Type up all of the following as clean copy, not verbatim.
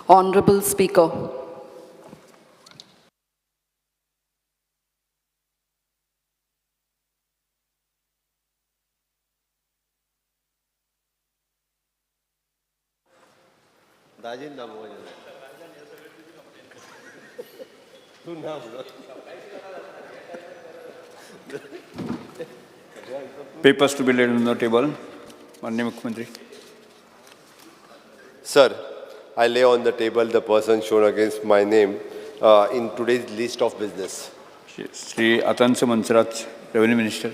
Honorable Speaker. Papers to be laid on the table. Maanनीय Mukhyamantri. Sir, I lay on the table the person shown against my name in today's list of business. Shri Atansa Mansaraj, Revenue Minister.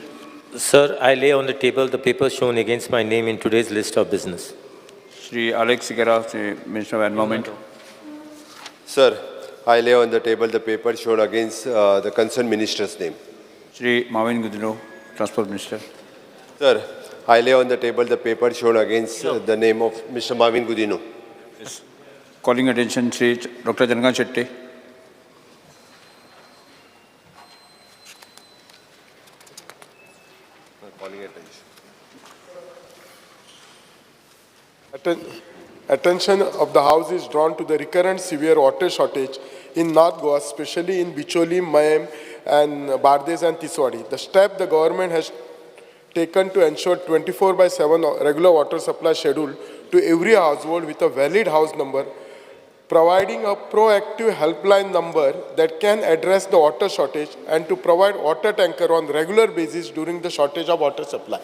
Sir, I lay on the table the papers shown against my name in today's list of business. Shri Alex Sigara, Minister of Environment. Sir, I lay on the table the paper shown against the concerned minister's name. Shri Mavin Gudino, Transport Minister. Sir, I lay on the table the paper shown against the name of Mr. Mavin Gudino. Yes. Calling attention, Shri Dr. Janakant Shetty. Calling attention. Attention of the House is drawn to the recurrent severe water shortage in North Goa, especially in Bicholi, Mayam, and Bardes and Tiswadi. The step the government has taken to ensure 24/7 regular water supply schedule to every household with a valid house number, providing a proactive helpline number that can address the water shortage and to provide water tanker on regular basis during the shortage of water supply.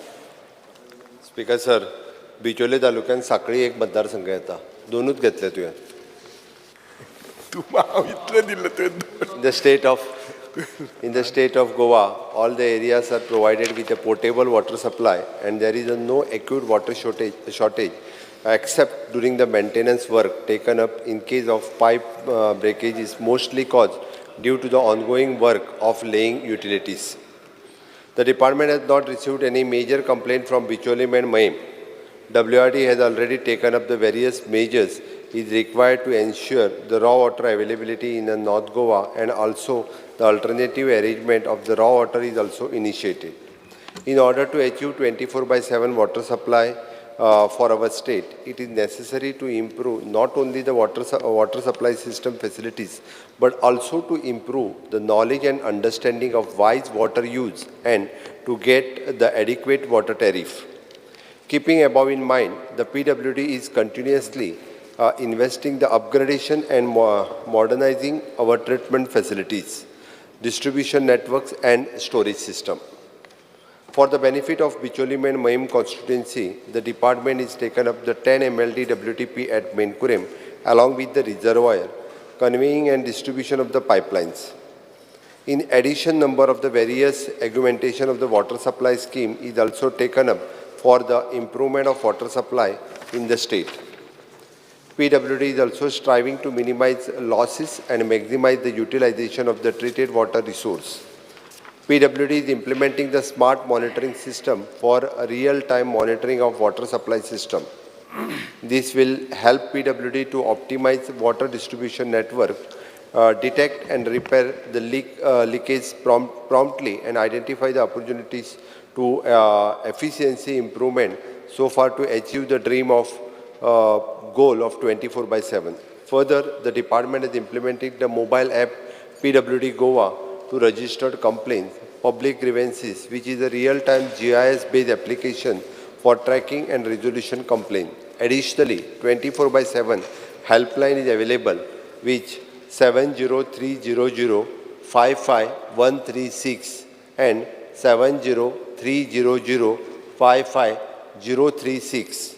Speaker sir, बिचोले तालुक्यात साखळी एक मतदारसंघ येता. दोनूच घेतले तुवें. In the state of Goa, all the areas are provided with a potable water supply, and there is no acute water shortage except during the maintenance work taken up in case of pipe breakage is mostly caused due to the ongoing work of laying utilities. The department has not received any major complaint from Bicholi and Mayam. WRD has already taken up the various measures is required to ensure the raw water availability in the North Goa, and also the alternative arrangement of the raw water is also initiated. In order to achieve 24/7 water supply for our state, it is necessary to improve not only the water supply system facilities, but also to improve the knowledge and understanding of wise water use and to get the adequate water tariff. Keeping above in mind, the PWD is continuously investing the upgradation and modernizing our treatment facilities, distribution networks and storage system. For the benefit of Bicholi and Mayam constituency, the department is taken up the 10 MLD WTP at Menkurem along with the reservoir, conveying and distribution of the pipelines. In addition, number of the various augmentation of the water supply scheme is also taken up for the improvement of water supply in the state. PWD is also striving to minimize losses and maximize the utilization of the treated water resource. PWD is implementing the smart monitoring system for a real-time monitoring of water supply system. This will help PWD to optimize water distribution network, detect and repair the leakage promptly, and identify the opportunities to efficiency improvement so far to achieve the dream of goal of 24/7. Further, the department is implementing the mobile app PWD Goa to registered complaints, public grievances, which is a real-time GIS-based application for tracking and resolution complaints. Additionally, 24/7 helpline is available, which 70300 55136 and 70300 55036.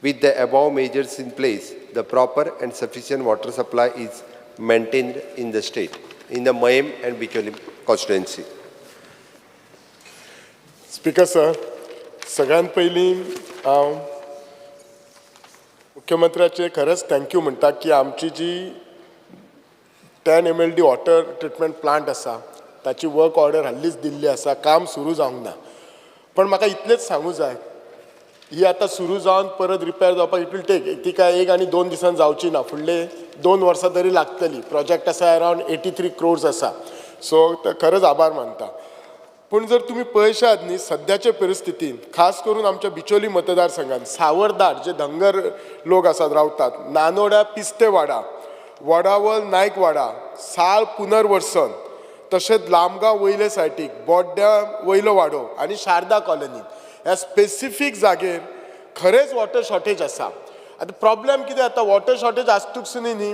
With the above measures in place, the proper and sufficient water supply is maintained in the state, in the Mayam and Bicholi constituency. Speaker sir, सगळ्यात पयलीं हांव मुख्यमंत्र्याचे खरंच thank you म्हणटा की आमची जी 10 MLD water treatment plant आसा ताची work order हाल्लीच Delhi आसा, काम सुरू जावंक ना. पण म्हाका इतलेंच सांगू जाय, ही आतां सुरू जावन परत रिपेर जावपाक इट विल टेक, ती काय 1 आनी 2 दिसान जावची ना, फुडले 2 वर्सां तरी लागतली. प्रोजेक्ट आसा अरावंड 83 crores आसा, सो खरंच आभार मानता. पण जर तुम्ही पळयशात न्ही सध्याच्या परिस्थितीन खास करून आमच्या बिचोली मतदारसंघात सावरदार जे धंगर लोक आसात रावतात नानोड्या पिस्तेवाडा वडावल नायकवाडा साळ पुनर्वसन तशेंच लामगांव वयले सायटीक बोड्ड्या वयलो वाडो आनी शारदा कॉलनीत ह्या स्पेसिफीक जागेर खरेंच वॉटर शॉर्टेज आसा. आतां प्रॉब्लेम कितें जाता वॉटर शॉर्टेज आसतूकसुनी न्ही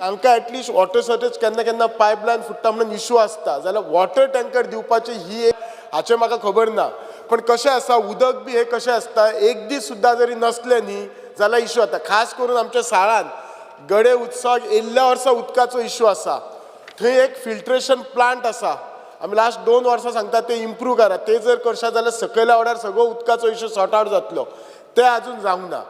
तांकां एटलिस्ट वॉटर शॉर्टेज केन्ना केन्ना पायपलायन फुट्टा म्हणून इशू आसता जाल्यार वॉटर टँकर दिवपाची ही एक हाचें म्हाका खबर ना. पण कशें आसा उदक बी हे कशें आसता एक दीस सुद्दां जरी नसलें न्ही जाल्यार इशू जाता. खास करून आमच्या साळान गडे उत्सवाक येयल्ल्या वर्सा उदकाचो इशू आसा. थंय एक फिल्ट्रेशन प्लांट आसा आमी लास्ट 2 वर्सां सांगता ते इम्प्रूव करा. ते जर करशात जाल्यार सकयल्या वाड्यार सगळो उदकाचो इशू सॉर्ट आवट जातलो. ते आजून जावंक ना.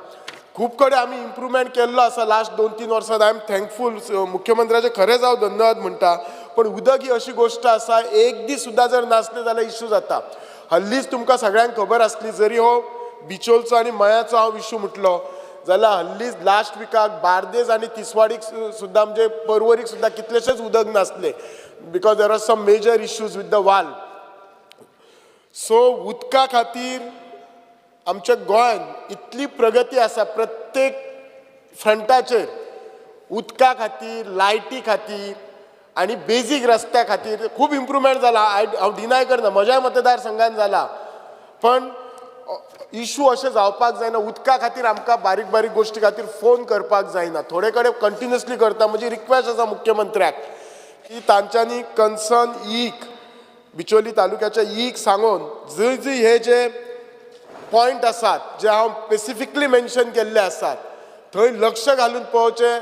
खूब कडेन आमी इम्प्रुवमेंट केल्लो आसा लास्ट 2-3 वर्सां. आय एम थँकफूल मुख्यमंत्र्याचे खरेंच हांव धन्यवाद म्हणटा. पण उदक ही अशी गोश्ट आसा एक दीस सुद्दां जर नासलें जाल्यार इशू जाता. हल्लीच तुमकां सगळ्यांक खबर आसली जरी हो बिचोलचो आनी मयाचो हांव इशू म्हटलो जाल्यार हल्लीच लास्ट विकाक बार्देस आनी तिसवाडीक सुद्दां म्हणजे पर्वरीक सुद्दां कितलेशेच उदक नासले because there are some major issues with the wall. So उदका खातीर आमच्या गोंयांत इतली प्रगती आसा प्रत्येक फ्रंटाचेर उदका खातीर लायटी खातीर आनी बेजीक रस्त्या खातीर खूब इम्प्रुवमेंट जाला. हांव डिनाय करना म्हज्याय मतदारसंघान जाला. पण इशू अशें जावपाक जायना. उदका खातीर आमकां बारीक बारीक गोश्टी खातीर फोन करपाक जायना. थोडे कडेन कंटिन्युअसली करता. म्हजी रिक्वेस्ट आसा मुख्यमंत्र्याक की तांच्यांनी कन्सर्न ईक बिचोली तालुक्याच्या ईक सांगून जंय जंय हे जे पॉयंट आसात जे हांव स्पेसिफिकली मेन्शन केल्ले आसात थंय लक्ष घालून पळोवचें.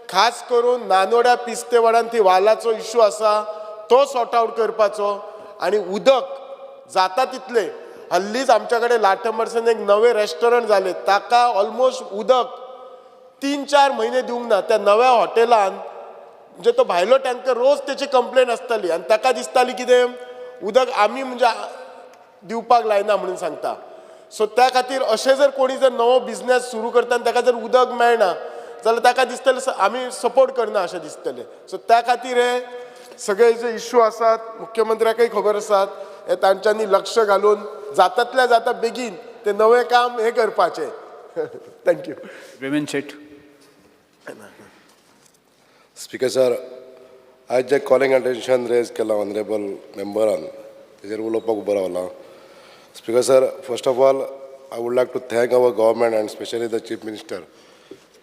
खास करून नानोड्या पिस्तेवाड्यान थंय वालाचो इशू आसा तो सॉर्ट आवट करपाचो. आनी उदक जाता तितले हल्लीच आमच्या कडेन लाटंबरसान एक नवें रेस्टॉरंट जालें ताका ऑलमोस्ट उदक 3-4 म्हयने दिवंक ना. त्या नव्या हॉटेलान म्हणजे तो भायलो टँकर रोज तेची कंप्लेन आसताली आनी ताका दिसताली कितें उदक आमी म्हणजे दिवपाक लायना म्हणून सांगता. सो त्या खातीर अशें जर कोणी जर नवो बिझनेस सुरू करता आनी ताका जर उदक मेळना जाल्यार ताका दिसतलें आमी सपोर्ट करना अशें दिसतलें. सो त्या खातीर हे सगळे जे इश्यू आसात मुख्यमंत्र्याकय खबर आसात हे तांच्यांनी लक्ष घालून जातातल्या जाता बेगीन ते नवें काम हे करपाचें. Thank you. Raymond Seth. Speaker sir आज जे कॉलिंग अटेन्शन रेज केला ऑनरेबल मेंबरान तेजेर उलोवपाक उबो रावला. Speaker sir first of all I would like to thank our government and specially the chief minister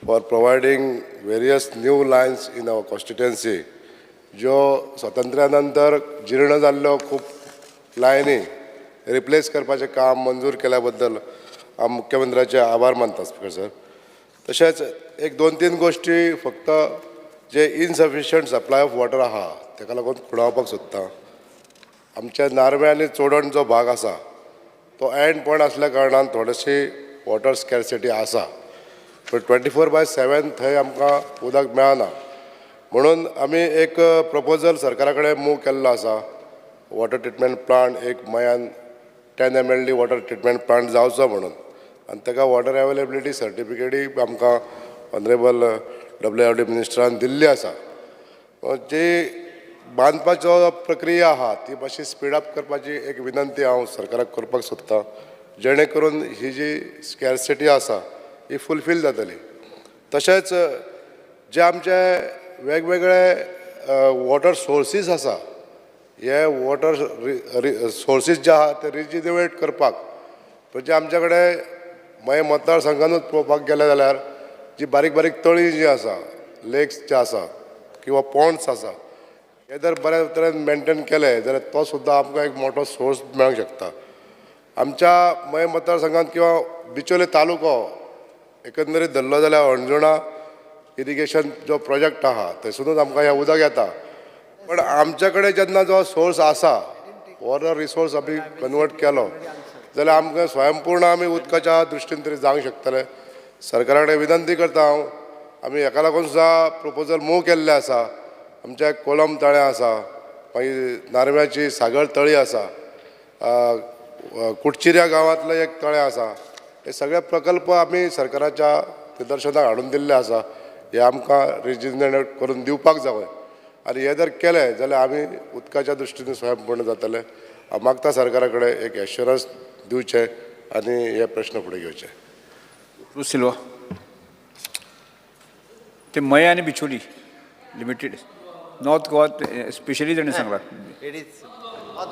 for providing various new lines in our constituency ज्यो स्वातंत्र्या नंतर जीर्ण जाल्ल्यो खूब लायनी रिप्लेस करपाचें काम मंजूर केल्या बद्दल हांव मुख्यमंत्र्याचे आभार मानता. स्पीकर सर तशेंच एक 2-3 गोश्टी फक्त जे इनसफिशियंट सप्लाय ऑफ वॉटर आहा ताका लागून खुणावपाक सोदता. आमच्या नार्वे आनी चोडण जो भाग आसा तो एंड पॉयंट असल्या कारणान थोडीशी वॉटर स्कॅरसिटी आसा. पण 24/7 थंय आमकां उदक मेळना. म्हणून आमी एक प्रपोजल सरकारा कडेन मूव केल्लो आसा. वॉटर ट्रिटमेंट प्लांट एक मयान 10 MLD वॉटर ट्रिटमेंट प्लांट जावचो म्हणून आनी ताका वॉटर अवेलेबिलिटी सर्टिफिकेटूय आमकां ऑनरेबल WRD मिनिस्टरान दिल्ली आसा. जी बांदपाचो प्रक्रिया आहा ती मातशी स्पीड अप करपाची एक विनंती हांव सरकाराक करपाक सोदतां जेणे करून ही जी स्कॅरसिटी आसा ही फुलफील जातली. तशेंच जे आमचे वेगवेगळे वॉटर सोर्सीस आसा हे वॉटर सोर्सीस जे आहा ते रिजिन्युएट करपाक म्हणजे आमच्या कडेन मागीर मतदारसंघानूच पळोवपाक गेले जाल्यार जी बारीक बारीक तळी जी आसा लेक्स जे आसा किंवा पॉन्ड्स आसा हे जर बऱ्या तरेन मेंटेन केले जाल्यार तो सुद्दां आमकां एक मोठो सोर्स मेळूंक शकता. आमच्या मय मतदारसंघात किंवा बिचोले तालुको एकंदरीत धरलो जाल्यार अंजुणा इरिगेशन जो प्रोजेक्ट आहा थंयसुनूच आमकां हें उदक येता. पण आमच्या कडेन जेन्ना जो सोर्स आसा वॉटर रिसोर्स आमी कन्वर्ट केलो जाल्यार आमकां स्वयंपूर्ण आमी उदकाच्या दृश्टीन तरी जावंक शकतले. सरकारा कडेन विनंती करता हांव आमी हेका लागून सुद्दां प्रपोजल मूव केल्ले आसा. आमच्या कोलम तळें आसा मागीर नार्व्याची सागर तळी आसा कुडचिऱ्या गांवांतलें एक तळें आसा. हे सगळे प्रकल्प आमी सरकाराच्या निदर्शनाक हाडून दिल्ले आसा. हे आमकां रिजिनेट करून दिवपाक जाय आनी हे जर केले जाल्यार आमी उदकाच्या दृश्टीन स्वयंपूर्ण जातले. हांव मागता सरकारा कडेन एक एश्युरन्स दिवचे आनी हे प्रश्न फुडें घेवचे. क्रूज सिल्वा. ते मय आणि Bicholim limited north Goa specially ताणें सांगलां.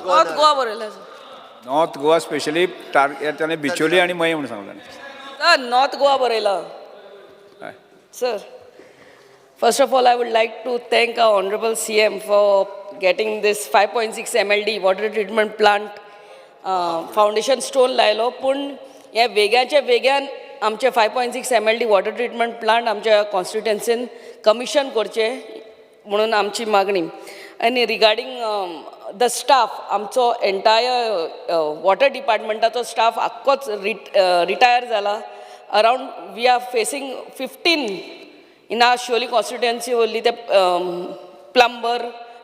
नॉर्थ गोवा बरयला नॉर्थ गोवा स्पेशली ताणें बिचोली आणि मय म्हणून सांगलां. सर नॉर्थ गोवा बरयला. Sir, first of all, I would like to thank our Honorable CM for getting this 5.6 MLD water treatment plant foundation stone लायलो. पूण हे वेगळ्याच्या वेगळ्यान आमचे 5.6 MLD water treatment plant आमच्या कॉन्स्टिट्युएन्सीन कमिशन करचे म्हणून आमची मागणी. आनी रिगार्डींग द स्टाफ आमचो एंटायर वॉटर डिपार्टमेंटाचो स्टाफ आख्खोच रिटायर जाला. Around we are facing 15 in our Sholi constituency only the plumber,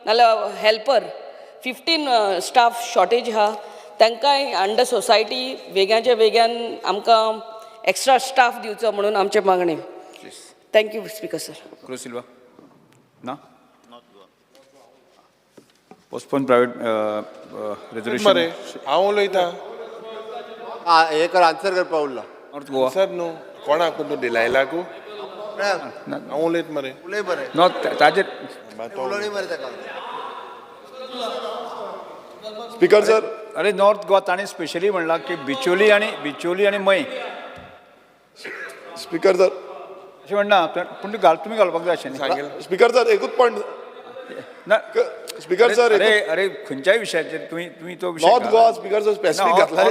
nalla helper, 15 staff shortage ha. तांकां अंडर सोसायटी वेगळ्याच्या वेगळ्यान आमकां एक्स्ट्रा स्टाफ दिवचो म्हणून आमचे मागणी. Thank you speaker sir. क्रूज सिल्वा ना postpone private resolution मरे हांव उलयतां. हे कर आन्सर करपा उरला. नॉर्थ गोवा सर न्हू कोणाक तूं डिलायलाकू हांव उलयत मरे. उलय बरें. नॉर्थ ताजेर उलोवणी मरे ताका. स्पीकर सर, अरे नॉर्थ गोवा ताणें स्पेशली म्हणलां की बिचोली आणि मय स्पीकर सर, अशें म्हणना. पूण तुमी घालपाक जाय अशें न्ही. स्पीकर सर, एकूच पॉयंट. ना स्पीकर सर, अरे खंयच्याय विशयाचेर तुम्ही तो विशय north Goa speaker sir specific घातला.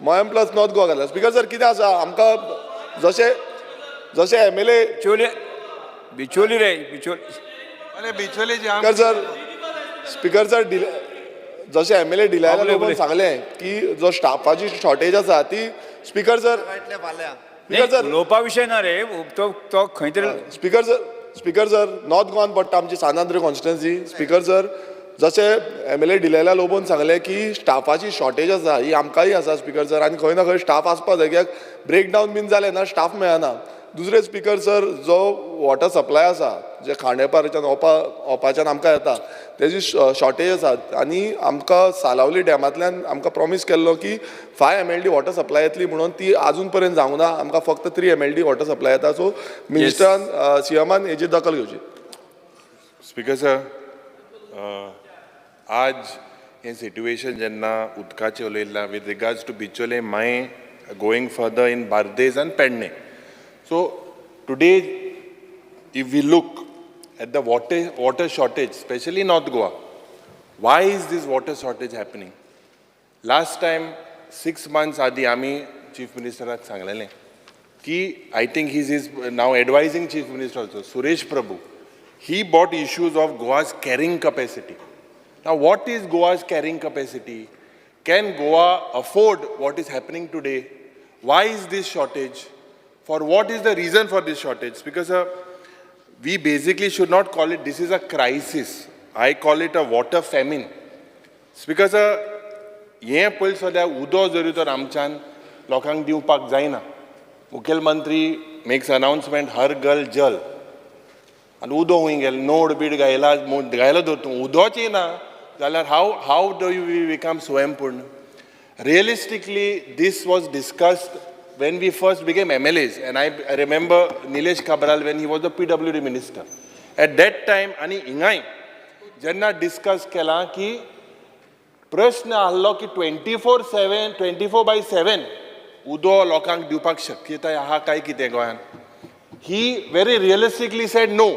मयम प्लस नॉर्थ गोवा घातला. स्पीकर सर कितें आसा आमकां जशे MLA बिचोली रे बिचोली. अरे बिचोले जे स्पीकर सर जशे MLA डिलायला लोकांक सांगलें की जो स्टाफाची शॉर्टेज आसा ती स्पीकर सर उलोवपा विशय ना रे तो खंय तरी. स्पीकर सर नॉर्थ गोवान पडटा आमची सानांद्र कॉन्स्टिट्युएन्सी. स्पीकर सर जशे MLA डिलायला लोबोन सांगलें की स्टाफाची शॉर्टेज आसा ही आमकांय आसा स्पीकर सर. आनी खंय ना खंय स्टाफ आसपा जाय कित्याक ब्रेकडावन बीन जालें ना स्टाफ मेळना. दुसरे स्पीकर सर जो वॉटर सप्लाय आसा जे खांडेपारच्यान ओपाच्यान आमकां येता तेजी शॉर्टेज आसा. आनी आमकां सालावली डॅमांतल्यान आमकां प्रॉमीस केल्लो की 5 MLD वॉटर सप्लाय येतली म्हणून ती आजून पर्यंत जावंक ना. आमकां फक्त 3 MLD वॉटर सप्लाय येता. सो मिनिस्टरान CMान हेजी दखल घेवची. स्पीकर सर आज हें सिट्युएशन जेन्ना उदकाचें उलयलां with regards to Bicholim my going further in Bardez and Pernem. So today, if we look at the water shortage, especially in North Goa, why is this water shortage happening? Last time, 6 months adi आमी Chief Minister सांगलेलें की I think he is now advising Chief Minister also, Suresh Prabhu. He brought issues of Goa's carrying capacity. Now, what is Goa's carrying capacity? Can Goa afford what is happening today? Why is this shortage? For what is the reason for this shortage? Because we basically should not call it, this is a crisis. I call it a water famine. Because हे पळय सद्या उदो जरी तर आमच्यान लोकांक दिवपाक जायना. मुखेलमंत्री मेक्स अनाउन्समेंट हर घर जल आनी उदो हूंय गेलें नोड बीड गायलो धरतूं उदोच येना जाल्यार हाव डू वी बिकम स्वयंपूर्ण. Realistically, this was discussed when we first became MLAs, and I remember Nilesh Cabral when he was the PWD minister. At that time, आणि हिंगाय जेन्ना डिस्कस केला की प्रश्न आसलो की 24/7 उदो लोकांक दिवपाक शक्यताय आहा काय कितें गोंयान. He very realistically said no.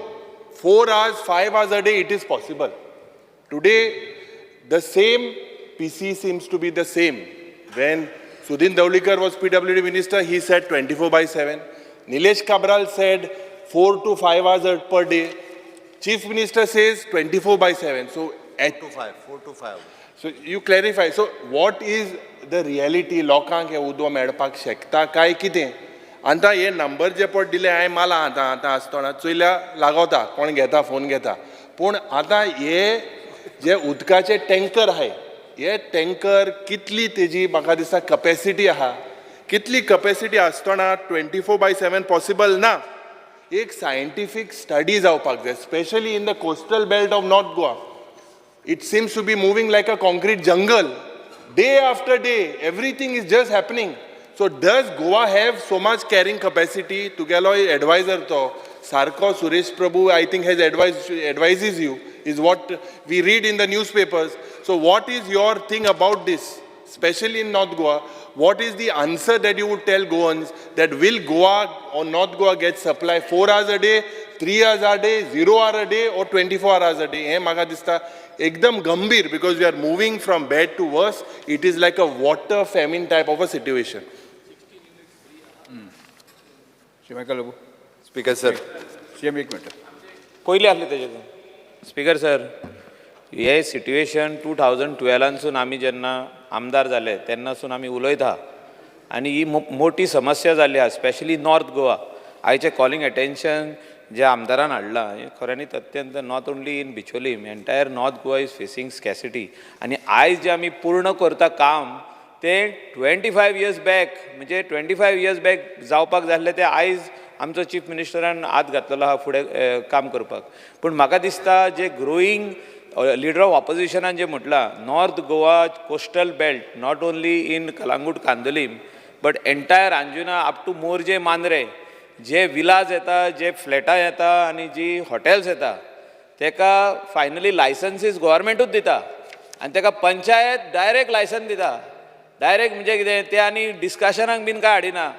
4 hours, 5 hours a day, it is possible. Today, the same PC seems to be the same. When Sudhin Daulikar was PWD minister, he said 24/7. Nilesh Cabral said 4 to 5 hours per day. Chief Minister says 24/7. So at 4 to 5. So you clarify. So what is the reality? लोकांक हे उदो मेळपाक शकता काय कितें? आतां हे number जे पट दिले हांवें माला आतां आसतना चोयल्या लागवता कोण घेता फोन घेता. पूण आतां हे जे उदकाचे टँकर आहाय हे टँकर कितली तेजी म्हाका दिसता कॅपॅसिटी आहा. कितली कॅपॅसिटी आसतना 24/7 पॉसिबल ना. एक सायंटिफीक स्टडी जावपाक जाय specially in the coastal belt of north Goa. It seems to be moving like a concrete jungle. Day after day, everything is just happening. So does Goa have so much carrying capacity? Tugelo advisor to Sarko Suresh Prabhu, I think, advises you, is what we read in the newspapers. So what is your thing about this, especially in North Goa? What is the answer that you would tell Goans that will Goa or North Goa get supply 4 hours a day, 3 hours a day, 0 hour a day, or 24 hours a day? He maga dista ekdam gambir, because we are moving from bad to worse. It is like a water famine type of a situation. Speaker, sir. CM एक minute. पयलीं आहलें तेजें speaker sir हे situation 2012 आमी जेन्ना आमदार जाले तेन्नासून आमी उलयता आनी ही मोठी समस्या जाल्ली आहा स्पेशली नॉर्थ गोवा. आयचे कॉलिंग अटेन्शन जे आमदारान हाडलां हें खऱ्यांनीच अत्यंत not only in Bicholim entire north Goa is facing scarcity. आनी आयज जे आमी पूर्ण करता काम तें 25 इयर्स बॅक म्हणजे 25 इयर्स बॅक जावपाक जाय आसलें तें आयज आमचो चीफ मिनिस्टरान हात घातलेलो आहा फुडें काम करपाक. पूण म्हाका दिसता जे ग्रोईंग लिडर ऑफ ऑपोजिशनान जे म्हटलां north Goa coastal belt not only in Calangute Candolim but entire Anjuna up to Morjim Mandrem जे विलाज येता जे फ्लॅटां येता आनी जी हॉटेल्स येता तेका फायनली लायसन्सीस गव्हर्मेंटूच दिता आनी तेका पंचायत डायरेक्ट लायसन दिता. डायरेक्ट म्हणजे कितें तें आनी डिस्कशनाक बीन कांय हाडिना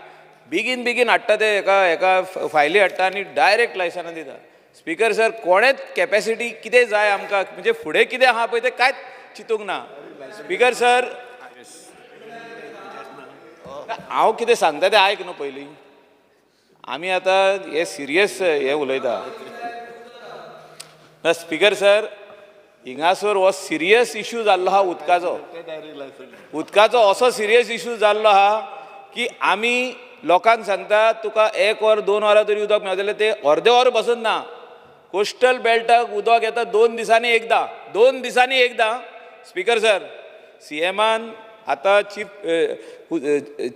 बेगीन हाडटा ते एका फायली हाडटा आनी डायरेक्ट लायसनां दिता. स्पीकर सर कोणेच कॅपॅसिटी कितें जाय आमकां म्हणजे फुडें कितें आहा पळय तें कांयच चिंतूंक ना. स्पीकर सर हांव कितें सांगता तें आयक न्हू पयलीं. आमी आतां हे सिरियस हे उलयता. स्पीकर सर हिंगासर हो सिरियस इश्यू जाल्लो आहा उदकाचो असो सिरियस इश्यू जाल्लो आहा की आमी लोकांक सांगता तुका 1 वर 2 वरां तरी उदक मेळटलें जाल्यार ते अर्दे वर बसून ना. कोस्टल बेल्टाक उदक येता 2 दिसांनी एकदां. स्पीकर सर CMान आतां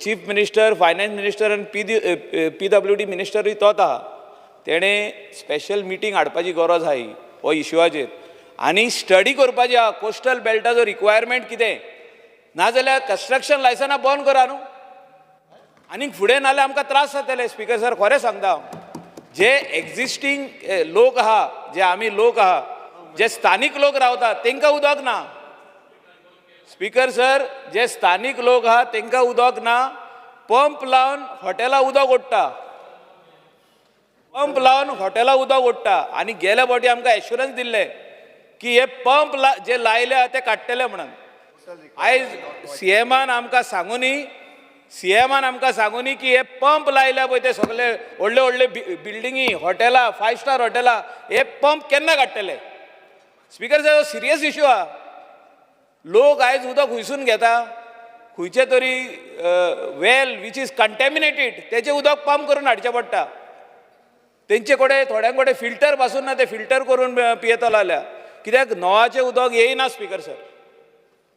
चीफ मिनिस्टर फायनान्स मिनिस्टर आनी PWD मिनिस्टरूय तोच आहा. तेणें स्पेशल मिटींग हाडपाची गरज आहा हो इश्यूआचेर आनी स्टडी करपाची आहा कोस्टल बेल्टाचो रिक्वायरमेंट कितें नाजाल्यार कन्स्ट्रक्शन लायसनां बंद करा न्हू आनी फुडें नाल्यार आमकां त्रास जातले. स्पीकर सर खरें सांगता हांव जे एक्झिस्टींग लोक आहा जे आमी लोक आहा जे स्थानीक लोक रावतात तांकां उदक ना. स्पीकर सर जे स्थानीक लोक आहा तांकां उदक ना. पंप लावन हॉटेलां उदक ओडटा आनी गेल्या फावटी आमकां एश्युरन्स दिल्ले की हे पंप जे लायले आहा ते काडटले म्हणून. आयज CMान आमकां सांगुनी की हे पंप लायल्या पळय ते सगळे व्हडले बिल्डिंगी हॉटेलां 5 स्टार हॉटेलां हे पंप केन्ना काडटले. स्पीकर सर सिरियस इश्यू आहा. लोक आयज उदक खुंयसून घेता खंयचे तरी वेल वीच इज कंटॅमिनेटेड तेचें उदक पंप करून हाडचें पडटा. तेंचे कडेन थोड्यां कडेन फिल्टर पासून ना ते फिल्टर करून पियेतलो जाल्यार कित्याक नळाचें उदक येयना. स्पीकर सर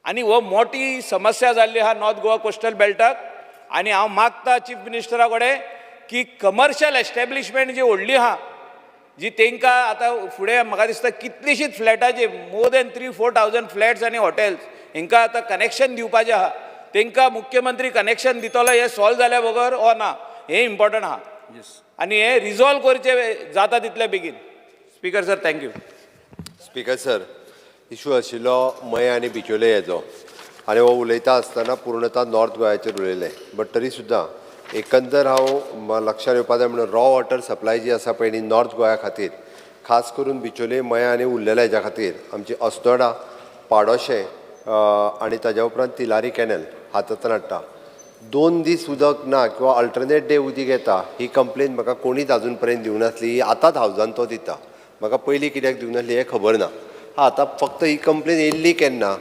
आनी हो मोठी समस्या जाल्ली आहा नॉर्थ गोवा कोस्टल बेल्टाक. आनी हांव मागता चीफ मिनिस्टरा कडेन की कमर्शियल एस्टॅब्लिशमेंट जी व्हडली आहा जी तांकां आतां फुडें म्हाका दिसता कितलींशींच फ्लॅटाची मोर दॅन 3-4,000 फ्लॅट्स आनी हॉटेल्स हांकां आतां कनेक्शन दिवपाचें आहा. तांकां मुख्यमंत्री कनेक्शन दितलो हें सॉल्व जाल्या बगर ओ ना हें इम्पॉर्टंट आहा आनी हें रिजॉल्व करचें जाता तितले बेगीन. Speaker sir thank you. Speaker sir issue आशिल्लो मये आनी बिचोले हेजो आनी हो उलयता आसतना पूर्णता नॉर्थ गोंयाचेर उलयलें. बट तरी सुद्दां एकंदर हांव लक्षांत येवपा जाय म्हणून रॉ वॉटर सप्लाय जी आसा पळय न्ही नॉर्थ गोंया खातीर खास करून बिचोले मया आनी उरलेल्या हेज्या खातीर आमची अस्नोडा पाडोशे आनी ताज्या उपरांत तिलारी कॅनल हातांतल्यान हाडटा 2 दीस उदक ना किंवा अल्टरनेट डे उदीक येता ही कंप्लेन म्हाका कोणीच आजून पर्यंत दिवं नासली. ही आतांच हावजान तो दिता. म्हाका पयलीं कित्याक दिवं नासली हें खबर ना. आतां फक्त ही कंप्लेन येयल्ली केन्ना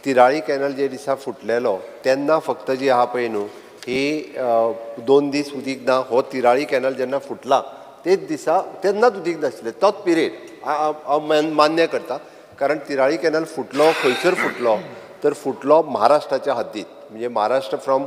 तिराळी कॅनल जे दिसा फुटलेलो तेन्ना फक्त जी आहा पळय न्हू ही 2 दीस उदीक ना. हो तिराळी कॅनल जेन्ना फुटला तेच दिसा तेन्नाच उदीक नाशिल्लें तोच पिरियड हांव मान्य करता. कारण तिराळी कॅनल फुटलो खंयसर फुटलो तर फुटलो महाराष्ट्राच्या हद्दीत म्हणजे Maharashtra from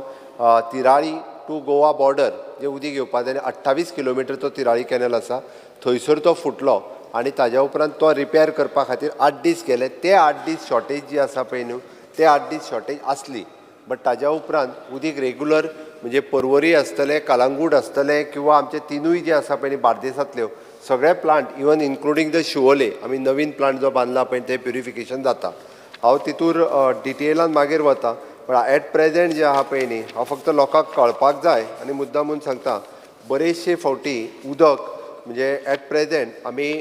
Tirali to Goa border जे उदीक येवपाक जाय 28 किलोमिटर तो तिराळी कॅनल आसा थंयसर तो फुटलो आनी ताज्या उपरांत तो रिपेर करपा खातीर 8 दीस गेले. ते 8 दीस शॉर्टेज जी आसा पळय न्हू, ते 8 दीस शॉर्टेज आसली. बट ताज्या उपरांत उदीक रेगुलर म्हणजे पर्वरी आसतले, कलांगूट आसतले किंवा आमचे तिनूय जे आसा पळय न्ही बार्देसांतल्यो सगळे plant even including the Siolim, आमी नवीन प्लांट जो बांदला पळय ते प्युरिफिकेशन जाता. हांव तितूर डिटेलान मागीर वता. पण एट प्रेजेंट जे आहा पळय न्ही, हांव फक्त लोकांक कळपाक जाय आनी मुद्दामून सांगता, बरेचशे फावटी उदक म्हणजे एट प्रेजेंट आमी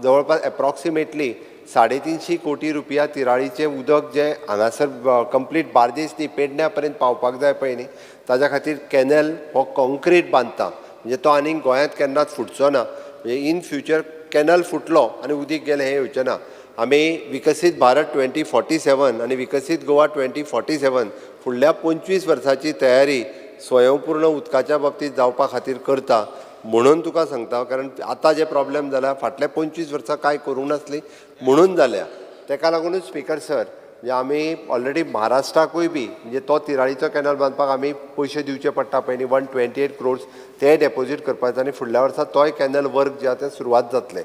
जवळपास एप्रॉक्सिमेटली 350 कोटी रुपया तिराळीचें उदक जे हांगासर कंप्लीट बार्देस न्ही पेडण्या पर्यंत पावपाक जाय पळय न्ही, ताज्या खातीर कॅनल हो कॉन्क्रीट बांदता. म्हणजे तो आनीक गोंयांत केन्नाच फुटचो ना. म्हणजे इन फ्युचर कॅनल फुटलो आनी उदीक गेलें हें येवचें ना. आमी विकसीत भारत 2047 आनी विकसीत गोवा 2047 फुडल्या 25 वर्सांची तयारी स्वयंपूर्ण उदकाच्या बाबतींत जावपा खातीर करता. म्हणून तुका सांगता, कारण आतां जे प्रॉब्लेम जाला फाटल्या 25 वर्सां कांय करूंक नासली म्हणून जाल्या. ताका लागूनच स्पिकर सर, म्हणजे आमी ऑलरेडी महाराष्ट्राकूय बी म्हणजे तो तिराळीचो कॅनल बांदपाक आमी पयशे दिवचे पडटा पळय न्ही 128 crores ते डेपॉझीट करपाचे आनी फुडल्या वर्सा तोय कॅनल वर्क जे आसा तें सुरवात जातलें.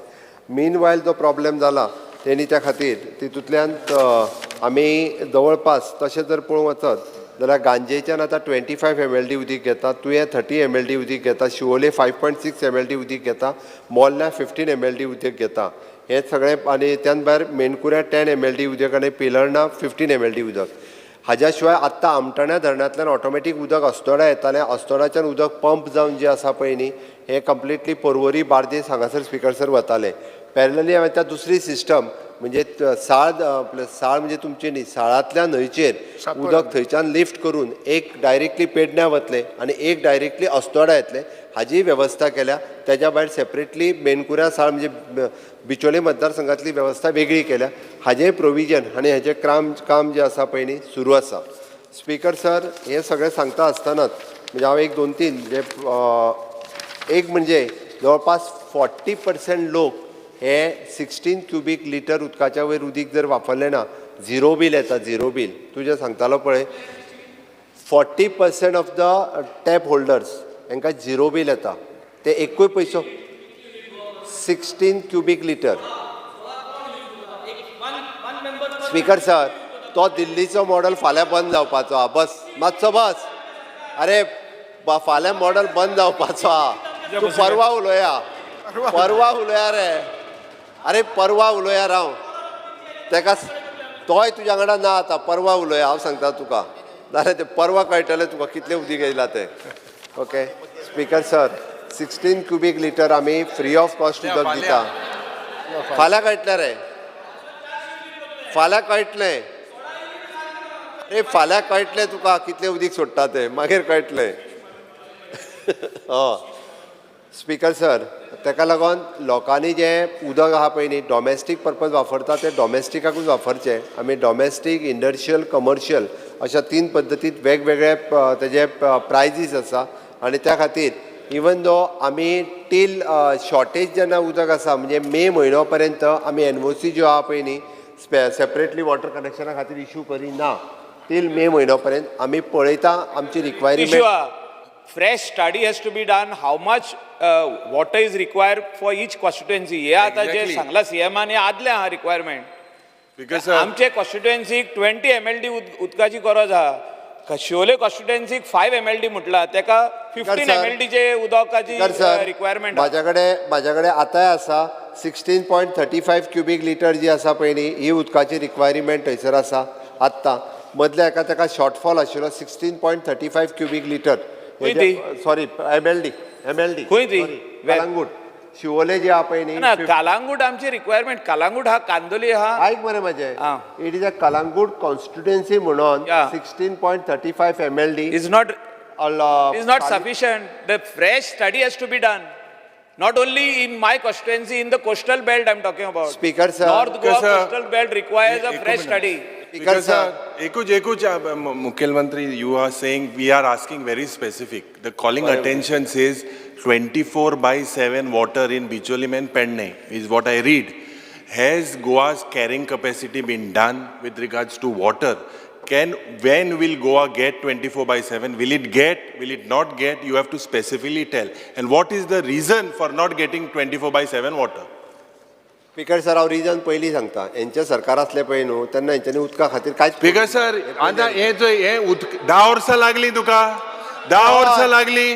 मीन वायल जो प्रॉब्लेम जाला तेणी त्या खातीर तितूंतल्यान आमी जवळपास तशें जर पळोवंक वचत जाल्यार गांजेच्यान आतां 25 mld उदीक घेता, तुवें 30 mld उदीक घेता, शिवोले 5.6 mld उदीक घेता, मोल्ल्या 15 mld उदीक घेता. हे सगळें आनी त्यान भायर मेणकुऱ्या 10 mld उदक आनी पिलर्णा 15 mld उदक. हाज्या शिवाय आत्तां आमटाण्या धरणांतल्यान ऑटोमॅटीक उदक अस्तोड्या येतालें. अस्तोड्याच्यान उदक पंप जावन जें आसा पळय न्ही, हें कंप्लिटली पर्वरी बार्देस हांगासर स्पिकर सर वतालें. पॅरलली हांवें त्या दुसरी सिस्टम म्हणजे साळ म्हणजे तुमची न्ही, साळांतल्या न्हंयचेर उदक थंयच्यान लिफ्ट करून एक डायरेक्टली पेडण्या वतलें आनी एक डायरेक्टली अस्तोड्या येतलें हाजी वेवस्था केल्या. तेज्या भायर सेपरेटली मेणकुऱ्या साळ म्हणजे बिचोले मतदारसंघातली वेवस्था वेगळी केल्या. हाजें प्रोविजन आनी हाजें काम जें आसा पळय न्ही सुरू आसा. स्पिकर सर, हें सगळें सांगता आसतनाच म्हणजे हांव एक 2-3 जे एक म्हणजे जवळपास 40% लोक हे 16 क्युबिक लिटर उदकाच्या वयर उदीक जर वापरलें ना, झिरो बील येता. झिरो बील तुजें सांगतालो पळय, 40% ऑफ द टॅप होल्डर्स हांकां झिरो बील येता. ते एकूय पयसो 16 क्युबिक लिटर. स्पिकर सर, तो दिल्लीचो मॉडल फाल्यां बंद जावपाचो हा. बस मातसो बस. अरे फाल्यां मॉडल बंद जावपाचो हा. तूं परवा उलोया रे. अरे परवा उलोया राव. तेका तोय तुज्या वांगडा ना आतां. परवा उलोया, हांव सांगता तुका. नाल्यार ते परवा कळटलें तुका कितलें उदीक येयलां तें. Okay speaker sir, 16 cubic litre आमी फ्री ऑफ कॉस्ट उदक दिता. फाल्यां कळटलें रे. फाल्यां कळटलें. अरे फाल्यां कळटलें तुका कितलें उदीक सोडटा तें. मागीर कळटलें. हय स्पिकर सर, ताका लागून लोकांनी जें उदक आहा पळय न्ही डॉमेस्टीक पर्पज वापरता तें डॉमेस्टिकाकूच वापरचें. आमी डॉमेस्टीक, इंडस्ट्रियल, कमर्शियल अशा 3 पद्दतींत वेगवेगळे तेजे प्रायजीस आसा. आनी त्या खातीर इवन दो आमी टील शॉर्टेज जेन्ना उदक आसा म्हणजे मे म्हयनो पर्यंत आमी NOC ज्यो आहा पळय न्ही सेपरेटली वॉटर कनेक्शना खातीर इशू करिना. टील मे म्हयनो पर्यंत आमी पळयता आमची requirement. Fresh study has to be done. How much water is required for each constituency? हे आता जे सांगला CM ने आदल्या हा रिक्वायरमेंट. आमचे कॉन्स्टिट्युएन्सीक 20 mld उदकाची गरज आहा. शिवोले कॉन्स्टिट्युएन्सीक 5 mld म्हटला, तेका 15 mld चे उदकाची रिक्वायरमेंट. माझ्या कडेन आतांय आसा 16.35 क्युबिक लिटर जी आसा पळय न्ही ही उदकाची रिक्वायरमेंट थंयसर आसा. आत्तां मदल्या एका ताका शॉर्टफॉल आशिल्लो 16.35 क्युबिक लिटर. सॉरी MLD खंय ती? कलांगूट शिवोले जे आहा पळय न्ही. कलांगूट आमची रिक्वायरमेंट. कलांगूट हा कांदोली हा. आयक मरे म्हाजें. It is a Calangute constituency म्हणून 16.35 MLD is not sufficient. The fresh study has to be done. Not only in my constituency, in the coastal belt I'm talking about. Speaker sir, North Goa coastal belt requires a fresh study. Because Mukhyamantri, you are saying we are asking very specific. The calling attention says 24/7 water in Bicholim and Penne is what I read. Has Goa's carrying capacity been done with regards to water? When will Goa get 24/7? Will it get? Will it not get? You have to specifically tell. And what is the reason for not getting 24/7 water? Speaker sir हांव region पयलीं सांगता. हेंचे सरकार असले पळय न्हू तेन्ना हेंच्यांनी उदका खातीर कांयच स्पीकर सर आता हे जो हे 10 वर्सां लागली तुका 10 वर्सां लागली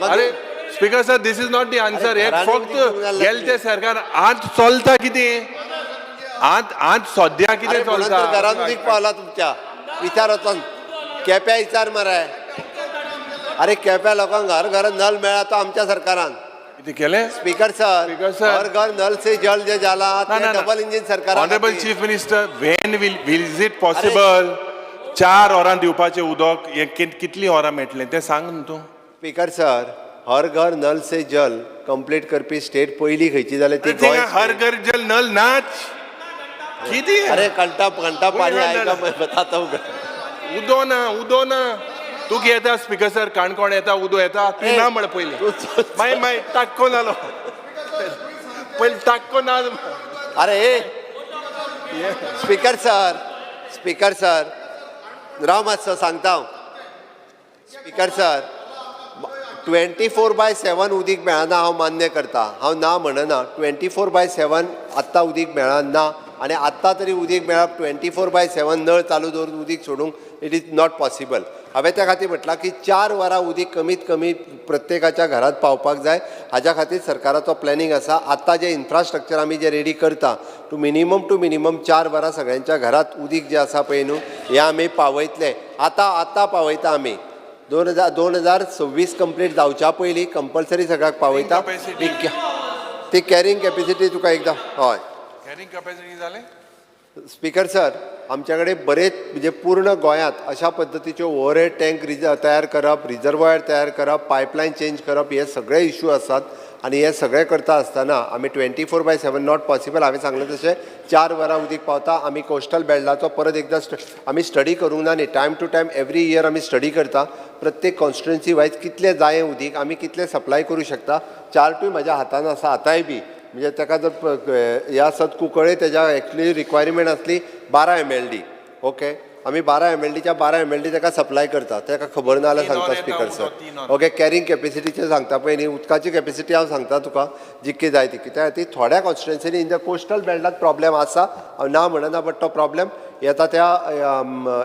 अरे speaker sir this is not the answer हे घरांनी उदीक घेवंक फक्त लागली. गेल ते सरकार आज चलता कितें आज सद्या कितें म्हणून तर घरांत चलता उदीक पावला तुमच्या विचार वचोन केप्या विचार मरे. अरे केप्या लोकांक घर घर नल मेळ्ळा तो आमच्या सरकारान. कितें केलें स्पीकर सर Speaker sir. घर घर नल से जल जे जाला ते डबल इंजिन सरकार. Honourable chief minister Wien will is it possible 4 वरां दिवपाचें उदक हे कितलीं वरां मेळटलें तें सांग न्हू तूं. स्पीकर सर हर घर नल से जल कंप्लीट करपी स्टेट पयली खंयची जाल्यार ती गोंय हर घर जल नल नाच कितें अरे घंटा पाणी आयका बताता उदो ना तू येता स्पीकर सर काणकोण येता उदो येता तू ना म्हण पयलीं मागीर टाक्को नालो पयलीं टाक्को ना अरे स्पीकर सर राव मातसो सांगता हांव. स्पीकर सर 24/7 उदीक मेळना हांव मान्य करता. हांव ना म्हणना 24/7 आत्तां उदीक मेळना आनी आत्तां तरी उदीक मेळप 24/7 नळ चालू दवरून उदीक सोडूंक इट इज नॉट पॉसिबल. हांवें त्या खातीर म्हटलां की 4 वरां उदीक कमीत कमी प्रत्येकाच्या घरांत पावपाक जाय. हाज्या खातीर सरकाराचो प्लॅनिंग आसा. आत्तां जे इन्फ्रास्ट्रक्चर आमी जे रेडी करता टू मिनिमम 4 वरां सगळ्यांच्या घरांत उदीक जें आसा पळय न्हू हें आमी पावयतले. आतां पावयता आमी 2026 कंप्लीट जावच्या पयलीं कंपल्सरी सगळ्याक पावयता. ती कॅरिंग कॅपेसिटी तुका एकदां हय. कॅरिंग कॅपेसिटी जालें स्पीकर सर आमच्या कडेन बरेच म्हणजे पूर्ण गोंयांत अशा पद्दतीचे ओवरहेड टँक तयार करप रिजर्वॉयर तयार करप पायपलायन चेंज करप हे सगळे इश्यू आसात आनी हे सगळें करता आसतना आमी 24/7 नॉट पॉसिबल. हांवें सांगलें तशें 4 वरां उदीक पावता. आमी कोस्टल बेल्टाचो परत एकदां आमी स्टडी करूंक ना न्ही. Time to time every year आमी स्टडी करता. प्रत्येक कॉन्स्टिट्युएन्सी वायज कितलें जायें उदीक आमी कितलें सप्लाय करूं शकता. चार्टूय म्हाज्या हातान आसा आतांय बी. म्हणजे ताका जर हे आसत कुंकळे त्याच्या एक्चुअली रिक्वायरमेंट असली 12 mld. ओके आमी 12 mldच्या 12 mld ताका सप्लाय करता. ताका खबर ना जाल्यार सांगता स्पीकर सर. ओके कॅरिंग कॅपेसिटीचें सांगता पळय न्ही उदकाची कॅपेसिटी हांव सांगता तुका जितकी जाय ती. कित्याक ती थोड्या कॉन्स्टिट्युएन्सीनी इन द कोस्टल बेल्टात प्रॉब्लेम आसा. हांव ना म्हणना बट तो प्रॉब्लेम येता त्या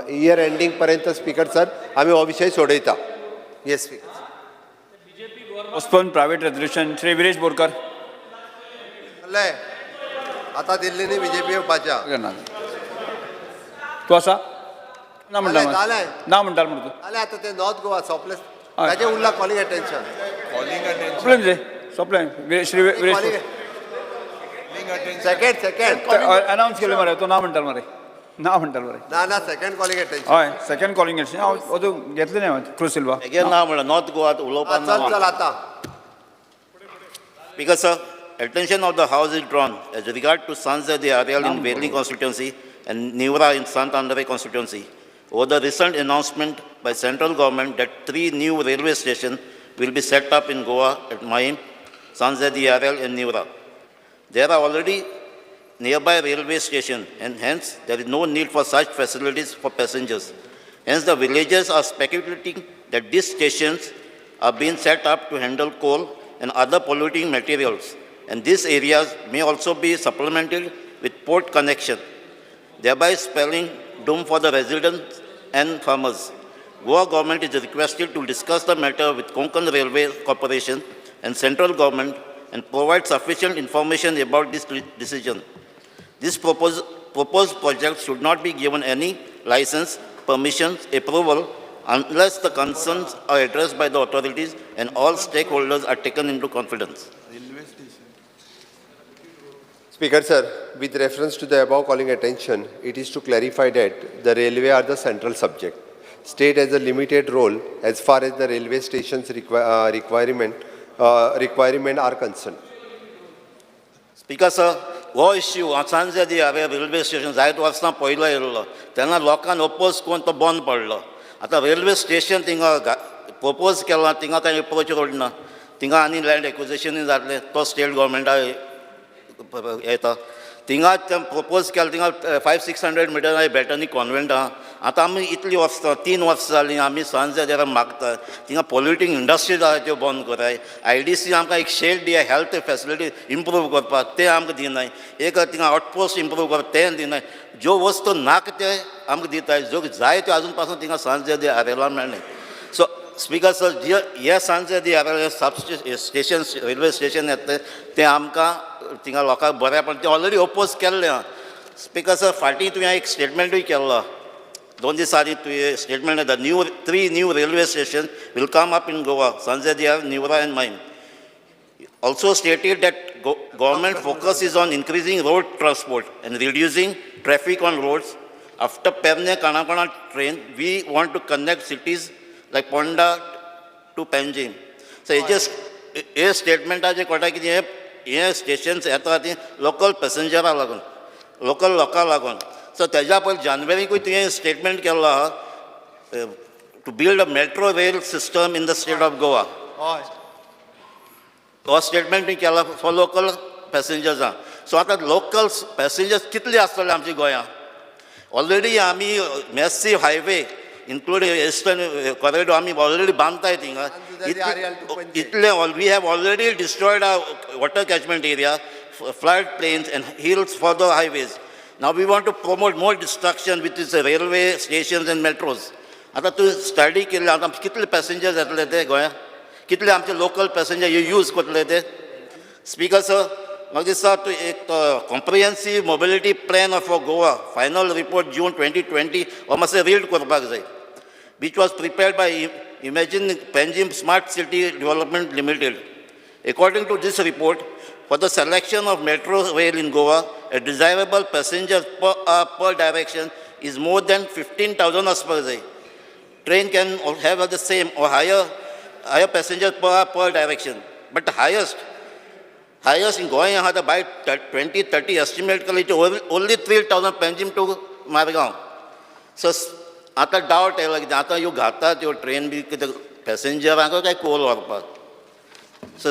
इयर एंडींग पर्यंत स्पीकर सर आमी हो विशय सोडयता. Yes speaker. Postpone private resolution Shri Viresh Borkar. आता दिल्ली न्ही बीजेपी येवपाच्या. तूं आसा ना म्हणटा जालें ना म्हणटा म्हणून तूं जालें आतां तें नॉर्थ गोवा सोंपलें ताजें उरलां कॉलिंग अटेन्शन. सोंपलें न्ही सोंपलें श्री विरेश सेकंड अनावन्स केलें मरे तो ना म्हणटा मरे ना म्हणटा मरे ना सेकंड कॉलिंग अटेन्शन. हय सेकंड कॉलिंग हांव अजून घेतलें न्ही हांवें क्रूज सिल्वा ना म्हणलं नॉर्थ गोवात उलोवपाक चल चल आतां. Because attention of the House is drawn as regard to Sanzadi Areal in Veli constituency and Nivra in Sant Andre constituency over the recent announcement by central government that 3 new railway stations will be set up in Goa at Maim, Sanzadi Areal and Nivra. There are already nearby railway stations and hence there is no need for such facilities for passengers. Hence the villagers are speculating that these stations are being set up to handle coal and other polluting materials. And these areas may also be supplemented with port connection, thereby spelling doom for the residents and farmers. Goa government is requested to discuss the matter with Konkan Railway Corporation and central government and provide sufficient information about this decision. This proposed project should not be given any license, permissions, approval unless the concerns are addressed by the authorities and all stakeholders are taken into confidence. Speaker sir, with reference to the above calling attention, it is to clarify that the railway are the central subject. State has a limited role as far as the railway stations requirement are concerned. Speaker sir, हो issue सांजे हांवें railway station जायत वर्सां पयलो येयल्लो तेन्ना लोकांनी oppose करून तो बंद पडलो. आतां रेल्वे स्टेशन थिंगा प्रपोज केलां थिंगा कांय अप्रोच रोड ना. थिंगा आनी लँड एक्विजिशनूय जातलें तो स्टेट गव्हर्मेंटाक येता. थिंगा प्रपोज केला थिंगा 500-600 मिटर बेटनी कॉन्वेंट आहा आतां आमी इतलीं वर्सां 3 वर्सां जालीं आमी सांजे देरा मागता थिंगा पॉल्युटींग इंडस्ट्रीज आहा त्यो बंद कराय IDC आमकां एक शेड दिया हेल्थ फेसिलिटी इम्प्रूव करपाक ते आमकां दिनाय एक थिंगा आउटपोस्ट इम्प्रूव करपाक तें दिनाय ज्यो वस्तू नाका ते आमकां दिताय ज्यो जाय त्यो आजून पासून थिंगा सांजे दे आरेला मेळनाय सो स्पीकर सर हे सांजे दे आरेला सब स्टेशन रेल्वे स्टेशन येता तें आमकां थिंगा लोकांक बरें पण ते ऑलरेडी ओपोज केल्ले आहा स्पीकर सर फाटीं तुवें एक स्टेटमेंटूय केल्लो 2 दिसां आदी तुवें स्टेटमेंट येता 3 new railway station will come up in Goa सांजे दियार Neura end मायम also stated that government focus is on increasing road transport and reducing traffic on roads. After Perne Kanakana train, we want to connect cities like Ponda to Panjim. So it just a statement as a kota ki ye stations येता ती local passenger लागून local लोकां लागून. So तेजा पयलीं January को तुवें statement केल्लो to build a metro rail system in the state of Goa. तो स्टेटमेंट केला फॉर लोकल पॅसेंजर्स सो आतां लोकल पॅसेंजर्स कितले आसतले आमच्या गोंयांत ऑलरेडी आमी massive highway including eastern corridor आमी ऑलरेडी बांदताय थिंगा इतले we have already destroyed water catchment area flood plains and hills for the highways now we want to promote more destruction with this railway stations and metros आतां तूं study केल्ले आतां कितले passengers येतले ते गोंयांत कितले आमचे लोकल पॅसेंजर यूज करतले ते स्पीकर सर म्हाका दिसता तूं एक comprehensive mobility plan of Goa final report June 2020 हो मातशें रीड करपाक जाय which was prepared by Imagine Panjim Smart City Development Limited. According to this report, for the selection of metro rail in Goa, a desirable passenger per direction is more than 15,000 as per day. Train can have the same or higher passengers per direction, but the highest in Goa by 2030 estimate only 3,000 Panjim to Margao. So आता doubt येयला कितें आतां ह्यो घातात त्यो train बी कितें पॅसेंजरांक काय Coal व्हरपाक so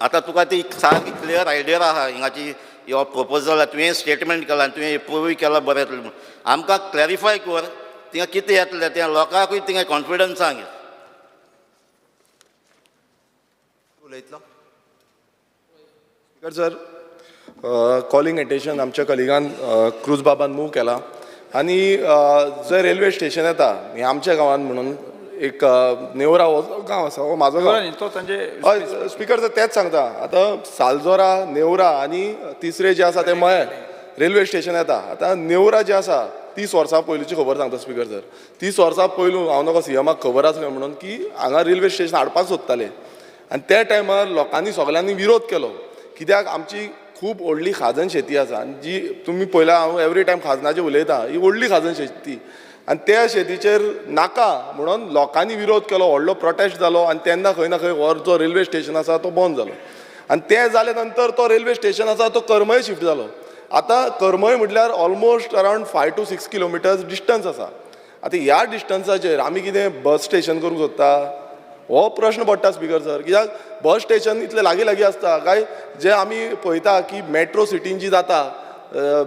आतां तुका ती सारकी क्लियर आयडिया आहा हिंगाची ह्यो प्रपोजल तुवें स्टेटमेंट केला तुवें एप्रूव्हय केला बरें येतलें म्हणून आमकां क्लॅरिफाय कर थिंगा कितें येतलें तें लोकांकूय थिंगा कॉन्फिडन्स सांग उलयतलो स्पीकर सर कॉलिंग एटेन्शन आमच्या कलिगान क्रूज बाबान मूव केला आनी जंय रेल्वे स्टेशन येता हें आमच्या गांवांत म्हणून एक नेवरा हो गांव आसा हो म्हाजो गांव तो तांचे हय स्पीकर सर तेंच सांगता आतां सालजोरा नेवरा आनी तिसरें जें आसा तें मये रेल्वे स्टेशन येता आतां नेवरा जें आसा 30 वर्सां पयलींची खबर सांगता स्पीकर सर 30 वर्सां पयलू हांव नको सीएमाक खबर आसलें म्हणून की हांगा रेल्वे स्टेशन हाडपाक सोदताले आनी त्या टायमार लोकांनी सगळ्यांनी विरोध केलो कित्याक आमची खूब व्हडली खाजन शेती आसा आनी जी तुमी पळयला हांव एवरी टायम खाजनाचेर उलयतां ही व्हडली खाजन शेती आनी त्या शेतीचेर नाका म्हणून लोकांनी विरोध केलो व्हडलो प्रोटेस्ट जालो आनी तेन्ना खंय ना खंय हो जो रेल्वे स्टेशन आसा तो बंद जालो आनी तें जाले नंतर तो रेल्वे स्टेशन आसा तो करमय शिफ्ट जालो आतां करमय म्हटल्यार almost around 5 to 6 kilometres distance आसा आतां ह्या डिस्टन्साचेर आमी कितें बस स्टेशन करूंक सोदता हो प्रश्न पडटा स्पीकर सर कित्याक बस स्टेशन इतले लागीं लागीं आसता काय जे आमी पळयता की मेट्रो सिटीन जी जाता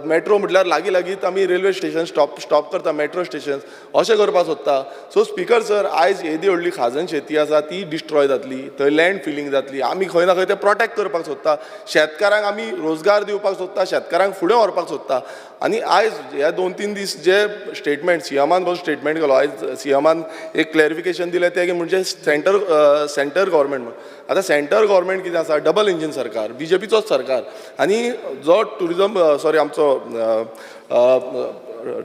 मेट्रो म्हटल्यार लागीं लागींच आमी रेल्वे स्टेशन स्टॉप करता मेट्रो स्टेशन अशें करपाक सोदता सो स्पीकर सर आयज येदी व्हडली खाजन शेती आसा ती डिस्ट्रॉय जातली थंय लँड फिलींग जातली आमी खंय ना खंय ते प्रोटेक्ट करपाक सोदता शेतकारांक आमी रोजगार दिवपाक सोदता शेतकारांक फुडें व्हरपाक सोदता आनी आयज ह्या 2-3 दीस जे स्टेटमेंट सीएमान बरो स्टेटमेंट केलो आयज सीएमान एक क्लॅरिफिकेशन दिलें तें म्हणजे सेंटर गव्हर्मेंट म्हणून आतां सेंटर गव्हर्मेंट कितें आसा डबल इंजीन सरकार बीजेपीचोच सरकार आनी जो टुरिजम आमचो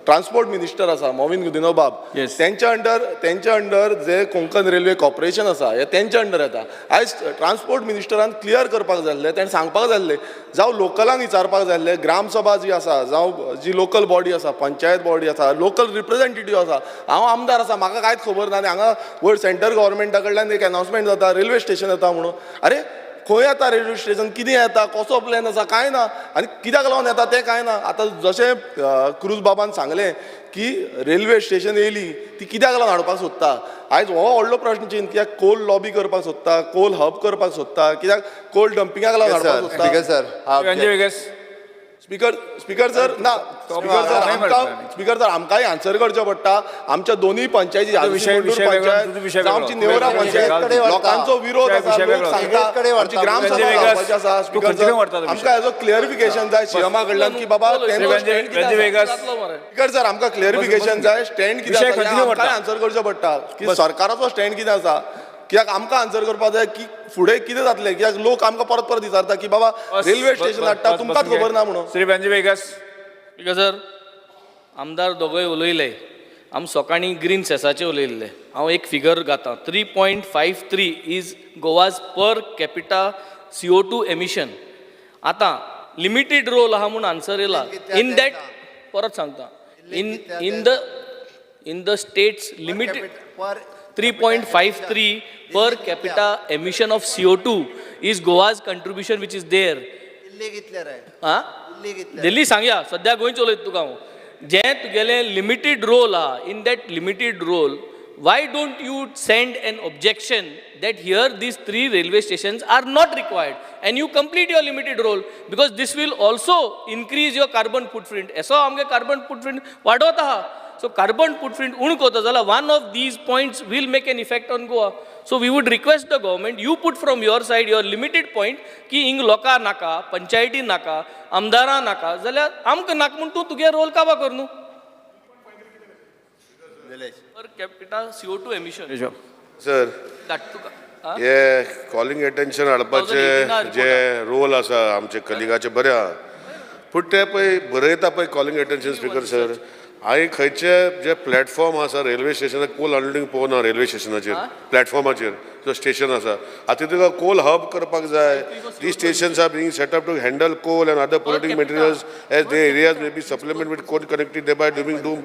ट्रान्सपोर्ट मिनिस्टर आसा मोविन गुदिनोबाब तेंच्या अंडर जे कोंकण रेल्वे कॉर्पोरेशन आसा हे तेंच्या अंडर येता आयज ट्रान्सपोर्ट मिनिस्टरान क्लियर करपाक जाय आसलें तेणें सांगपाक जाय आसलें जावं लोकलांक विचारपाक जाय आसलें ग्रामसभा जी आसा जावं जी लोकल बॉडी आसा पंचायत बॉडी आसा लोकल रिप्रेझेंटेटिव्ह आसा हांव आमदार आसा म्हाका कांयच खबर ना आनी हांगा वयर सेंटर गव्हर्मेंटा कडल्यान एक अनाउन्समेंट जाता रेल्वे स्टेशन येता म्हणून अरे खंय येता रेल्वे स्टेशन कितें येता कसो प्लॅन आसा कांय ना आनी कित्याक लागून येता तें कांय ना आतां जशें क्रूज बाबान सांगलें की रेल्वे स्टेशन येयली ती कित्याक लागून हाडपाक सोदता आयज हो व्हडलो प्रश्न चिंत कित्याक कोल लॉबी करपाक सोदता कोल हब करपाक सोदता कित्याक कोल डंपिंगाक लागून हाडपाक सोदता सर स्पीकर सर ना स्पीकर सर आमकांय आन्सर करचो पडटा आमच्या दोन्ही पंचायती विषय वेगळो, तुझो विषय जावं वेगळो. आमची नेवरा पंचायत लोकांचो विरोध आसा विषय लोक वेगळो. सांगता आमची ग्रामसभा वेगळो. जावपाची आसा तू स्पीकर खंयचे सर व्हरता तो विषय? आमकां हेजो क्लियरिफिकेशन जाय सीएमा कडल्यान की बाबा स्पीकर सर आमकां क्लियरिफिकेशन जाय स्टँड कितें विषय आसा continue आमकां करता. आन्सर करचो पडटा की सरकाराचो स्टँड कितें आसा कित्याक आमकां आन्सर करपाक जाय की फुडें कितें जातलें कित्याक लोक आमकां परत परत विचारता की बाबा रेल्वे स्टेशन हाडटा तुमकांच खबर ना म्हणून श्री बेंजी वेगस स्पीकर सर आमदार दोगोय उलयले आम सकाळीं ग्रीन सेसाचेर उलयल्ले हांव एक फिगर घातां 3.53 is Goa's per capita CO2 emission आतां लिमिटेड रोल आहा म्हूण आन्सर येयला इन दॅट परत सांगता in the states limited 3.53 per capita emission of CO2 is Goa's contribution which is there. दिल्ली सांगया सद्या गोंयच उलयता तुका हांव जें तुगेलें लिमिटेड रोल आहा in that limited role why don't you send an objection that here these 3 railway stations are not required and you complete your limited role because this will also increase your carbon footprint असो आमगे carbon footprint वाडवत आहा so carbon footprint उण कोता जाल्यार one of these points will make an effect on Goa so we would request the government you put from your side your limited point की हिंग लोकां नाका पंचायती नाका आमदारां नाका जाल्यार आमकां नाका म्हूण तूं तुगे रोल काबा कर न्हू per capita CO2 emission sir that तुका हे कॉलिंग एटेन्शन हाडपाचे जे रोल आसा आमचे कलिगाचे बरे आहा पूण ते पळय बरयता पळय कॉलिंग एटेन्शन स्पीकर सर हांवें खंयचे जे प्लॅटफॉर्म आसा रेल्वे स्टेशनाक कोल अनलोडिंग पळोवना रेल्वे स्टेशनाचेर प्लॅटफॉर्माचेर जो स्टेशन आसा आतां तुका कोल हब करपाक जाय the stations are being set up to handle coal and other politic materials as they areas may be supplement with coal connected day by डुमिंग डूम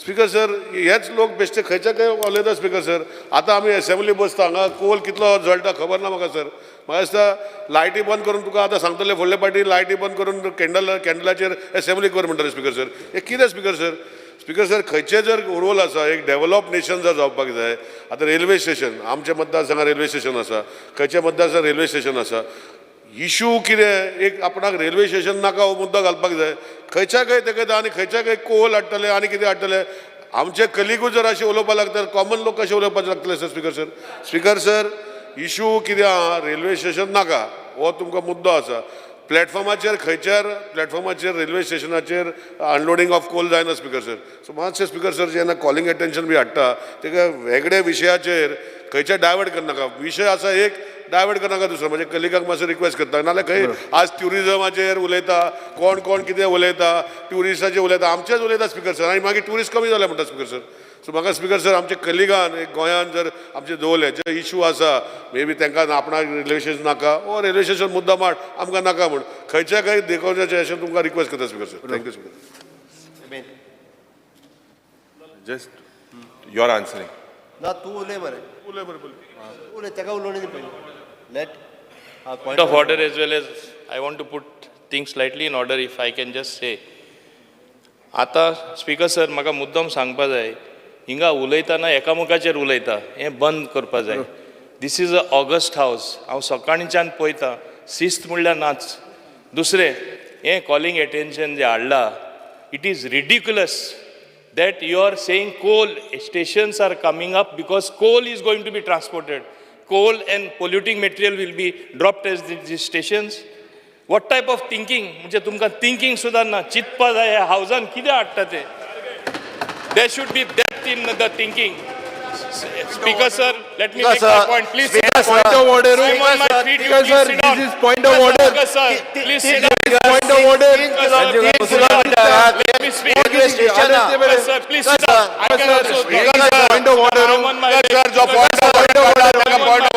speaker sir हेच लोक बेश्टे खंयच्या खंय उलयता स्पीकर सर आतां आमी असेंब्ली बसता हांगा कोल कितलो जळटा खबर ना म्हाका सर म्हाका दिसता लायटी बंद करून तुका आतां सांगतले फुडले फावटी लायटी बंद करून कॅन्डलाचेर असेंब्ली कर म्हणटाले स्पीकर सर हे कितें स्पीकर सर खंयचे जर रोल आसा एक डेव्हलप नेशन जर जावपाक जाय आतां रेल्वे स्टेशन आमच्या मतदारसंघात रेल्वे स्टेशन आसा खंयच्या मतदारसंघात रेल्वे स्टेशन आसा इशू कितें एक आपणाक रेल्वे स्टेशन नाका हो मुद्दो घालपाक जाय खंयच्या खंय तेका आनी खंयच्या खंय कोल हाडटले आनी कितें हाडटले आमचे कलिगूच जर अशें उलोवपाक लागता कॉमन लोक कशें उलोवपाक लागतले सर स्पीकर सर इशू कितें आहा रेल्वे स्टेशन नाका हो तुमकां मुद्दो आसा प्लॅटफॉर्माचेर खंयच्यार प्लॅटफॉर्माचेर रेल्वे स्टेशनाचेर अनलोडिंग ऑफ कोल जायना स्पीकर सर सो मातशें स्पीकर सर जेन्ना कॉलिंग एटेन्शन बी हाडटा तेका वेगळे विशयाचेर खंयचे डायवर्ट करनाका विशय आसा एक डायवर्ट करनाका दुसरो म्हणजे कलिगाक मातसो रिक्वेस्ट करता नाल्यार खंय आज ट्युरिजमाचेर उलयता कोण कितें उलयता ट्युरिस्टाचेर उलयता आमचेच उलयता स्पीकर सर आनी मागीर ट्युरिस्ट कमी जाले म्हणटा स्पीकर सर सो म्हाका स्पीकर सर आमचे कलिगान एक गोंयान जर आमचे दवरले जे इशू आसा मे बी तांकां आपणाक रेल्वे स्टेशन नाका ओ रेल्वे स्टेशन मुद्दा माड आमकां नाका म्हूण खंयच्या खंय देखोवच्याचें अशें तुमकां रिक्वेस्ट करता speaker sir thank you speaker just your answering ना तूं उलय मरे उलय तेका उलोवणी पयलीं late point of order as well as I want to put things slightly in order if I can just say. आता स्पीकर सर म्हाका मुद्दम सांगपा जाय हिंगा उलयतना एकामुखाचेर उलयता हें बंद करपा जाय दीस इज अ ऑगस्ट हावस हांव सकाळींच्यान पळयता शिस्त म्हणल्यार नाच दुसरें हें कॉलिंग एटेन्शन जें हाडलां it is ridiculous that you are saying coal stations are coming up because coal is going to be transported. Coal and polluting material will be dropped as these stations. What type of thinking? म्हणजे तुमकां thinking सुद्दां ना चिंतपा जाय ह्या हावजान कितें हाडटा ते There should be depth in the thinking. Speaker sir, let me make my point. Please sit down. Point of order. I'm on my feet. You please sit down. This is point of order. Speaker sir, please sit down. Point of order. Let me speak. Yes, sir, please sit down. I can also speak. Point of order. I'm on my sir जो point of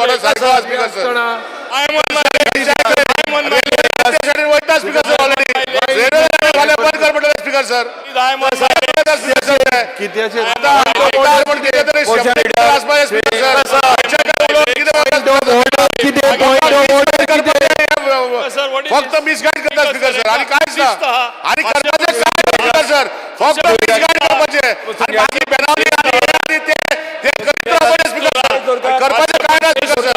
order सारको speaker sir I'm on my I'm on my वयता speaker sir already railway वाले बंद कर म्हणटा speaker sir I'm on my कित्याचे पण कितें तरी शब्द आसपास स्पीकर sir, what is फक्त मिसगाईड करता स्पीकर सर आणि कांयच ना आणि करपाचे काय सर फक्त मिसगाईड करपाचे आणि बाकी बेनामी आणि ते करत रावपाचे स्पीकर सर करपाचे काय ना स्पीकर सर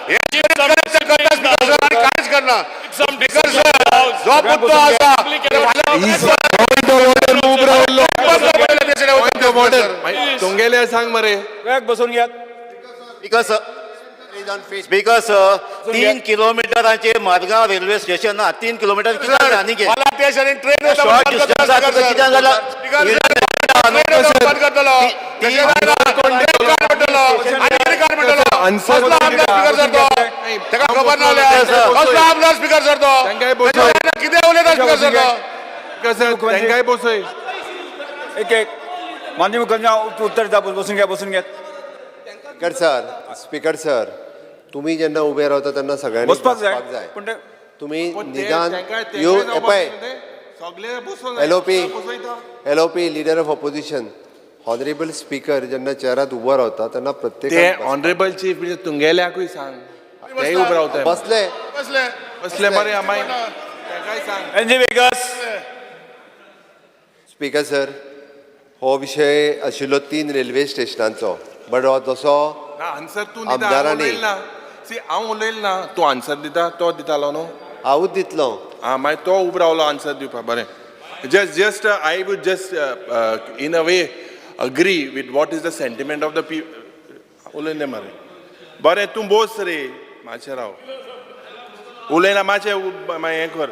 हे करता स्पीकर सर आणि कांयच करना स्पीकर सर जो मुद्दो आसा तुंगेले सांग मरे बसून घ्या. स्पीकर सर 3 किलोमिटरांचे मडगांव रेल्वे स्टेशन 3 किलोमीटर किती आनी गे मला ते शरीर ट्रेन शॉर्ट डिस्टन्स आसा तर कित्याक जाल्यार खबर ना स्पीकर सर तो किती उलयता स्पीकर सर तो तांकांय बसय एक एक माननीय मुख्यमंत्री उत्तर द्या. बसून घ्या. स्पीकर सर तुम्ही जेन्ना उभे रावता तेन्ना सगळ्यांनी बसपाक बसपाक जाय पण ते तुम्ही निदान यू पळय LOP leader of opposition honourable speaker जेन्ना चेअरात उबो रावता तेन्ना ते प्रत्येक ऑनरेबल चीफ मिनिस्टर तुंगेल्याकूय सांग तेय उबे रावताय बसले बरे आमाय तांकाय सांग एनजी वेगस. स्पीकर सर हो विशय आशिल्लो 3 रेल्वे स्टेशनांचो बट हो जसो आन्सर तूं आमदारांनी हांव उलयला ना तूं आन्सर दिता तो दितालो न्हू हांवूच दितलो मागीर तो उबो रावलो आन्सर दिवपाक बरें just I would just in a way agree with what is the sentiment of the उलयलें मरे बरें तूं बोस रे मातशें राव उलयना मातशें हें कर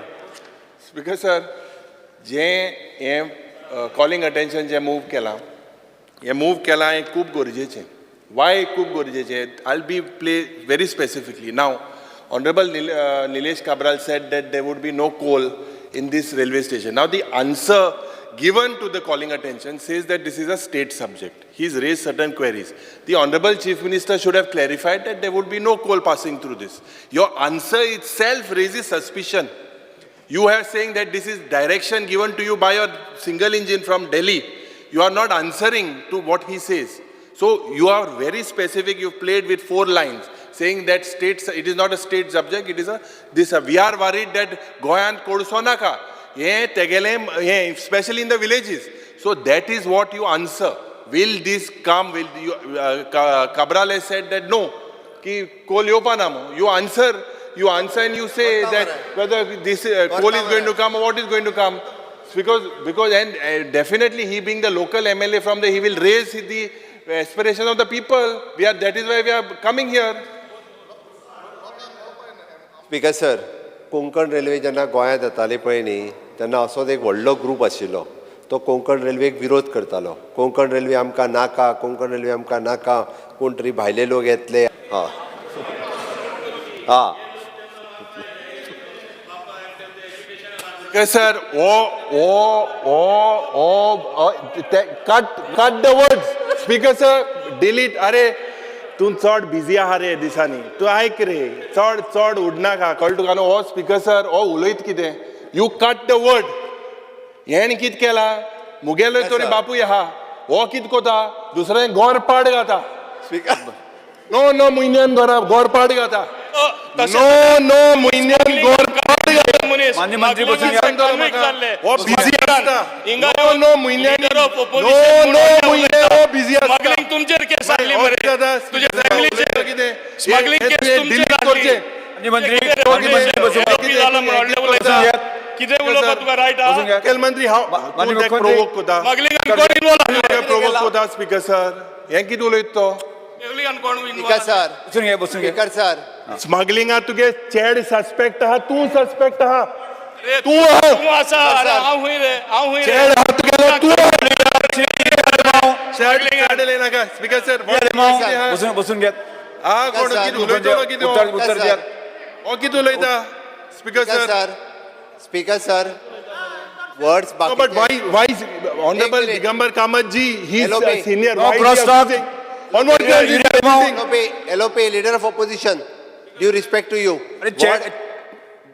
स्पीकर सर हें कॉलिंग अटेन्शन जें मूव केलां हें खूब गरजेचें वाय खूब गरजेचें I be play very specifically now Honorable Nilesh Cabral said that there would be no coal in this railway station. Now the answer given to the calling attention says that this is a state subject. He's raised certain queries. The Honorable Chief Minister should have clarified that there would be no coal passing through this. Your answer itself raises suspicion. You are saying that this is direction given to you by a single engine from Delhi. You are not answering to what he says. So you are very specific. You've played with 4 lines. Saying that it is not a state subject, it is we are worried that Goyan Kodsonaka, especially in the villages. So that is what you answer. Will this come? Will you, Cabral has said that no, ki coal yopanamo. You answer and you say that whether this coal is going to come or what is going to come. Because and definitely he being the local MLA from he will raise the aspiration of the people. That is why we are coming here. Speaker sir Konkan railway जेन्ना गोंयांत येताली पळय न्ही तेन्ना असोच एक व्हडलो group आशिल्लो तो कोंकण रेल्वेक विरोध करतालो कोंकण रेल्वे आमकां नाका कोंकण रेल्वे आमकां नाका कोण तरी भायले लोक येतले sir cut the words speaker sir delete अरे तूं चड बिजी आहा रे दिसांनी तूं आयक रे चड उडनाका कळ्ळें तुका न्हू हो स्पीकर सर हो उलयत कितें यू कट द वर्ड हेण कितें केला मुगेलोय तरी बापूय आहा हो कितें कोता दुसरें गोरपाड घाता नो म्हयन्यान गोरपाड घाता नो म्हयन्यान गोरपाड घाता माननीय मंत्री बसून घ्या. हो बिजी आसता नो म्हयन्यान हो बिजी आसता तुमचेर केस आसली मरे तुजे फॅमिलीचेर कितें स्मगलिंग केस तुमचेर आसली माननीय मंत्री बसून घ्या. कितें उलोवपाक तुका रायट आहा मुखेलमंत्री हांव प्रोवोक कोता स्मगलिंग कोण इन्वॉल्व प्रोवोक कोता स्पीकर सर हें कितें उलयता तो स्मगलिंग कोण स्पीकर इन्वॉल्व बसून घ्या. सर सर स्मगलिंगात तुगे चेड सस्पेक्ट आहा तूं सस्पेक्ट आहा तूं आसा अरे हांव हुंय चेड आहा तुगेलो तूं चेड काडले नाका स्पीकर सर बसून घ्या. कोण कितें उलयता कितें उत्तर द्या. हो कितें उलयता speaker sir speaker sir words but why honorable Digambar Kamath ji he is a senior No cross talk. on what you are using LOP leader of opposition due respect to you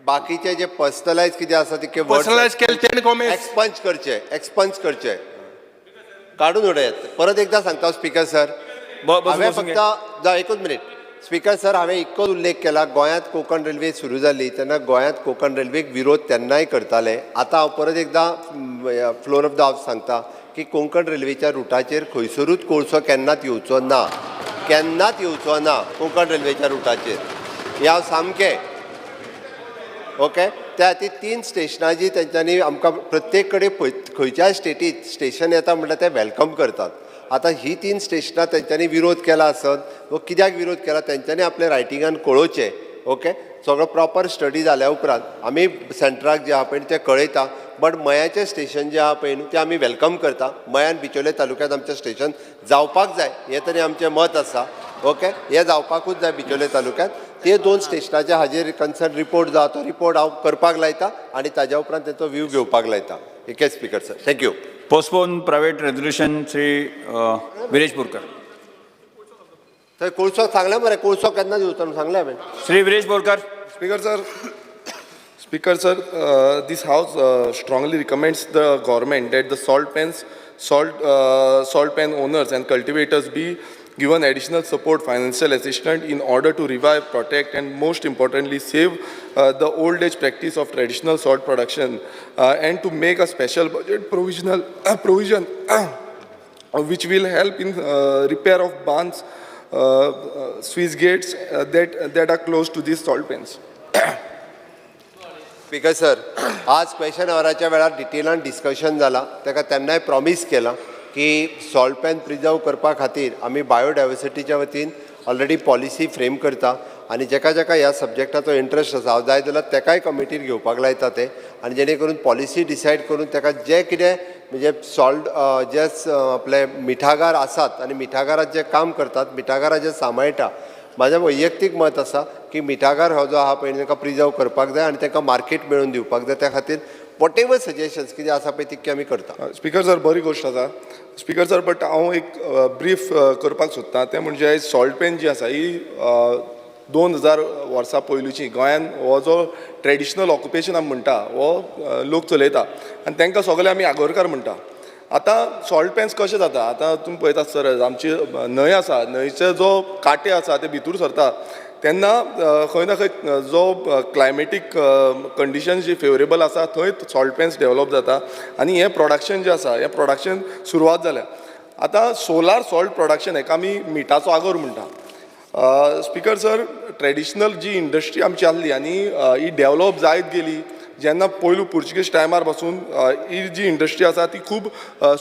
बाकीचे जे personalise कितें आसा ते personalize केले तेणे comment expunge करचे काढून उडयात परत एकदा सांगता स्पीकर सर हांवें फक्त एकूच मिनिट स्पीकर सर हांवें इतकोच उल्लेख केला गोंयांत कोंकण रेल्वे सुरू जाली तेन्ना गोंयांत कोंकण रेल्वेक विरोध तेन्नाय करताले आतां हांव परत एकदा फ्लोर ऑफ द हावस सांगता की कोंकण रेल्वेच्या रुटाचेर खंयसरूच कोळसो केन्नाच येवचो ना कोंकण रेल्वेच्या रुटाचेर हे हांव सामकें ओके त्या खातीर 3 स्टेशनाची तेंच्यांनी आमकां प्रत्येक कडेन खंयच्याय स्टेटींत स्टेशन येता म्हणल्यार ते वेलकम करतात. आतां ही 3 स्टेशनां तेंच्यांनी विरोध केला आसत वा कित्याक विरोध केला तेंच्यांनी आपल्या रायटिंगान कळोवचें. ओके सगळो प्रॉपर स्टडी जाल्या उपरांत आमी सेंटराक जे आहा पळय ते कळयता. बट मयाचें स्टेशन जें आहा पळय न्हू तें आमी वेलकम करता. मयान बिचोले तालुक्यांत आमचें स्टेशन जावपाक जाय हें तरी आमचें मत आसा. ओके हें जावपाकूच जाय बिचोले तालुक्यांत. ते 2 स्टेशनाचे हाजेर कन्सर्न रिपोर्ट जो तो रिपोर्ट हांव करपाक लायता आनी ताज्या उपरांत तेचो व्यू घेवपाक लायता. Okay speaker sir thank you. Postpone private resolution Shri Viresh Borkar. थंय कोळसो सांगलें मरे कोळसो केन्ना दिवचो म्हणून सांगलें हांवें. Shri Viresh Borkar. Speaker sir, this house strongly recommends the government that the salt pen owners and cultivators be given additional support, financial assistance in order to revive, protect, and most importantly save the old age practice of traditional salt production, and to make a special budget provision which will help in repair of barns, sluice gates that are close to these salt pens. Speaker sir आज question आवराच्या वेळार डिटेलान discussion जाला. ताका तेन्नाय promise केला की salt pan preserve करपा खातीर आमी बायोडायवर्सिटीच्या वतीन ऑलरेडी पॉलिसी फ्रेम करता आनी जेका जेका ह्या सब्जेक्टाचो इंट्रस्ट आसा हांव जाय जाल्यार तेकाय कमिटीर घेवपाक लायता ते आनी जेणे करून पॉलिसी डिसायड करून ताका जे कितें म्हणजे सॉल्ट जे आपले मिठागार आसात आनी मिठागारात जे काम करतात मिठागारा जे सांबाळटा माझें वैयक्तीक मत आसा की मिठागार हो जो आहा पळय ताका प्रिजर्व करपाक जाय आनी ताका मार्केट मेळून दिवपाक जाय. त्या खातीर वॉटेवर सजेशन्स कितें आसा पळय तितके आमी करता. स्पीकर सर बरी गोश्ट आसा. स्पीकर सर बट हांव एक ब्रीफ करपाक सोदतां तें म्हणजे सॉल्ट पेन जी आसा ही 2000 वर्सां पयलींची गोंयान हो जो ट्रेडिशनल ऑक्युपेशन आमी म्हणटा हो लोक चलयता आनी तांकां सगळे आमी आगोरकार म्हणटा. आतां सॉल्ट पेन्स कशें जाता आतां तुमी पळयतात सर आमची न्हंय आसा न्हंयचे जो कांटे आसा ते भितूर सरता तेन्ना खंय ना खंय जो क्लायमेटीक कंडिशन जी फेवरेबल आसा थंय सॉल्ट पेन्स डेवलप जाता आनी हें प्रोडक्शन जें आसा हें प्रोडक्शन सुरवात जाल्या. आतां सोलार सॉल्ट प्रोडक्शन हेका आमी मिठाचो आगोर म्हणटा. स्पीकर सर ट्रेडिशनल जी इंडस्ट्री आमची आहली आनी ही डेवलप जायत गेली जेन्ना पयलू पुर्तुगीज टायमार पासून ही जी इंडस्ट्री आसा ती खूब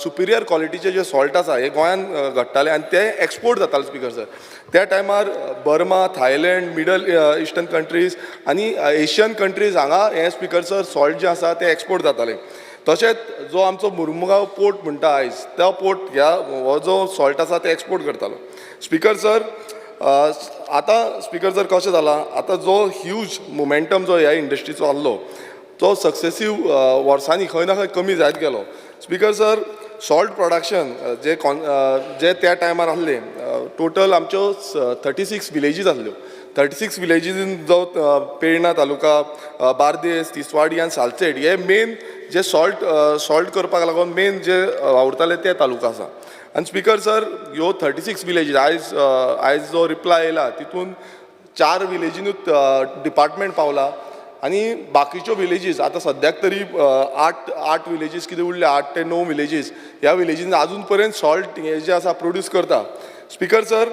सुपिरियर क्वॉलिटीचे जे सॉल्ट आसा हे गोंयान घडटाले आनी ते एक्सपोर्ट जाताले. स्पीकर सर त्या टायमार Burma Thailand middle eastern countries आनी एशियन कंट्रीज हांगा हे स्पीकर सर सॉल्ट जे आसा ते एक्सपोर्ट जाताले. तशेंच जो आमचो मुर्मुगांव पोर्ट म्हणटा आयज तो पोर्ट ह्या हो जो सॉल्ट आसा ते एक्सपोर्ट करतालो. स्पीकर सर आतां स्पीकर सर कशें जालां आतां जो ह्यूज मोमेंटम जो ह्या इंडस्ट्रीचो आहलो तो सक्सेसीव वर्सांनी खंय ना खंय कमी जायत गेलो. स्पीकर सर सॉल्ट प्रोडक्शन जे त्या टायमार आहले टोटल आमच्यो 36 विलेजीस आहल्यो. 36 विलेजीन जो पेडणा तालुका बार्देस तिसवाडी आनी सालसेट हे मेन जे सॉल्ट करपाक लागून मेन जे वावुरताले ते तालुका आसा. आनी स्पीकर सर ह्यो 36 विलेजीस आयज जो रिप्लाय येयला तितून 4 विलेजीनूच डिपार्टमेंट पावला आनी बाकीच्यो विलेजीस आतां सद्याक तरी 8 विलेजीस कितें उरल्या 8 ते 9 विलेजीस ह्या विलेजीन आजून पर्यंत सॉल्ट हे जे आसा प्रोड्यूस करता. स्पीकर सर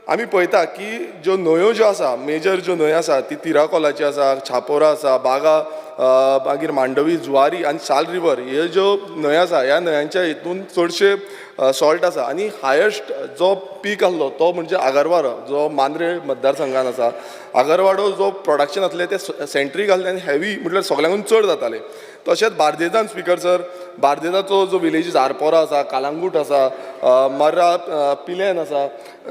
आमी पळयता की ज्यो न्हंयो ज्यो आसा मेजर ज्यो न्हंयो आसा ती तिराकोलाची आसा छापोरा आसा बागा मागीर मांडवी जुवारी आनी साल रिवर ह्यो ज्यो न्हंयो आसा ह्या न्हंयांच्या हितून चडशे सॉल्ट आसा आनी हायस्ट जो पीक आहलो तो म्हणजे आगरवाडो जो मांद्रे मतदारसंघान आसा. आगरवाडो जो प्रोडक्शन आसलें तें सेंट्रीक आहलें आनी हेवी म्हटल्यार सगळ्यांकून चड जातालें. तशेंच बार्देजान स्पीकर सर बार्देजाचो जो विलेजीस आरपोरा आसा कालांगूट आसा मर्रा पिलेन आसा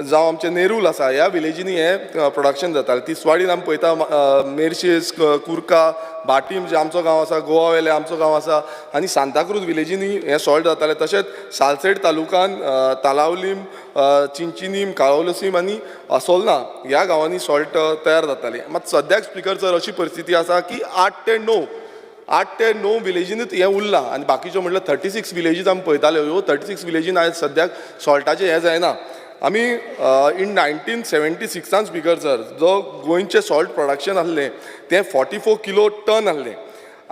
जावं आमचें नेरूल आसा ह्या विलेजींनी हें प्रोडक्शन जातालें. तिसवाडीन आमी पळयता मेर्शेस कुर्का बाटीम जे आमचो गांव आसा गोवा वेले आमचो गांव आसा आनी सांताक्रूज विलेजींनी हें सॉल्ट जातालें. तशेंच सालसेट तालुकान तालावलीम चिंचिनीम काळोलसीम आनी असोलना ह्या गांवांनी सॉल्ट तयार जाताली. मात सद्याक स्पीकर सर अशी परिस्थिती आसा की 8 ते 9 विलेजीनूच हें उरलां आनी बाकीच्यो म्हटल्यार 36 विलेजीस आमी पळयताल्यो ह्यो 36 विलेजीन आयज सद्याक सॉल्टाचें हें जायना. आमी इन 1976 स्पीकर सर जो गोंयचें सॉल्ट प्रोडक्शन आहलें तें 44 किलो टन आहलें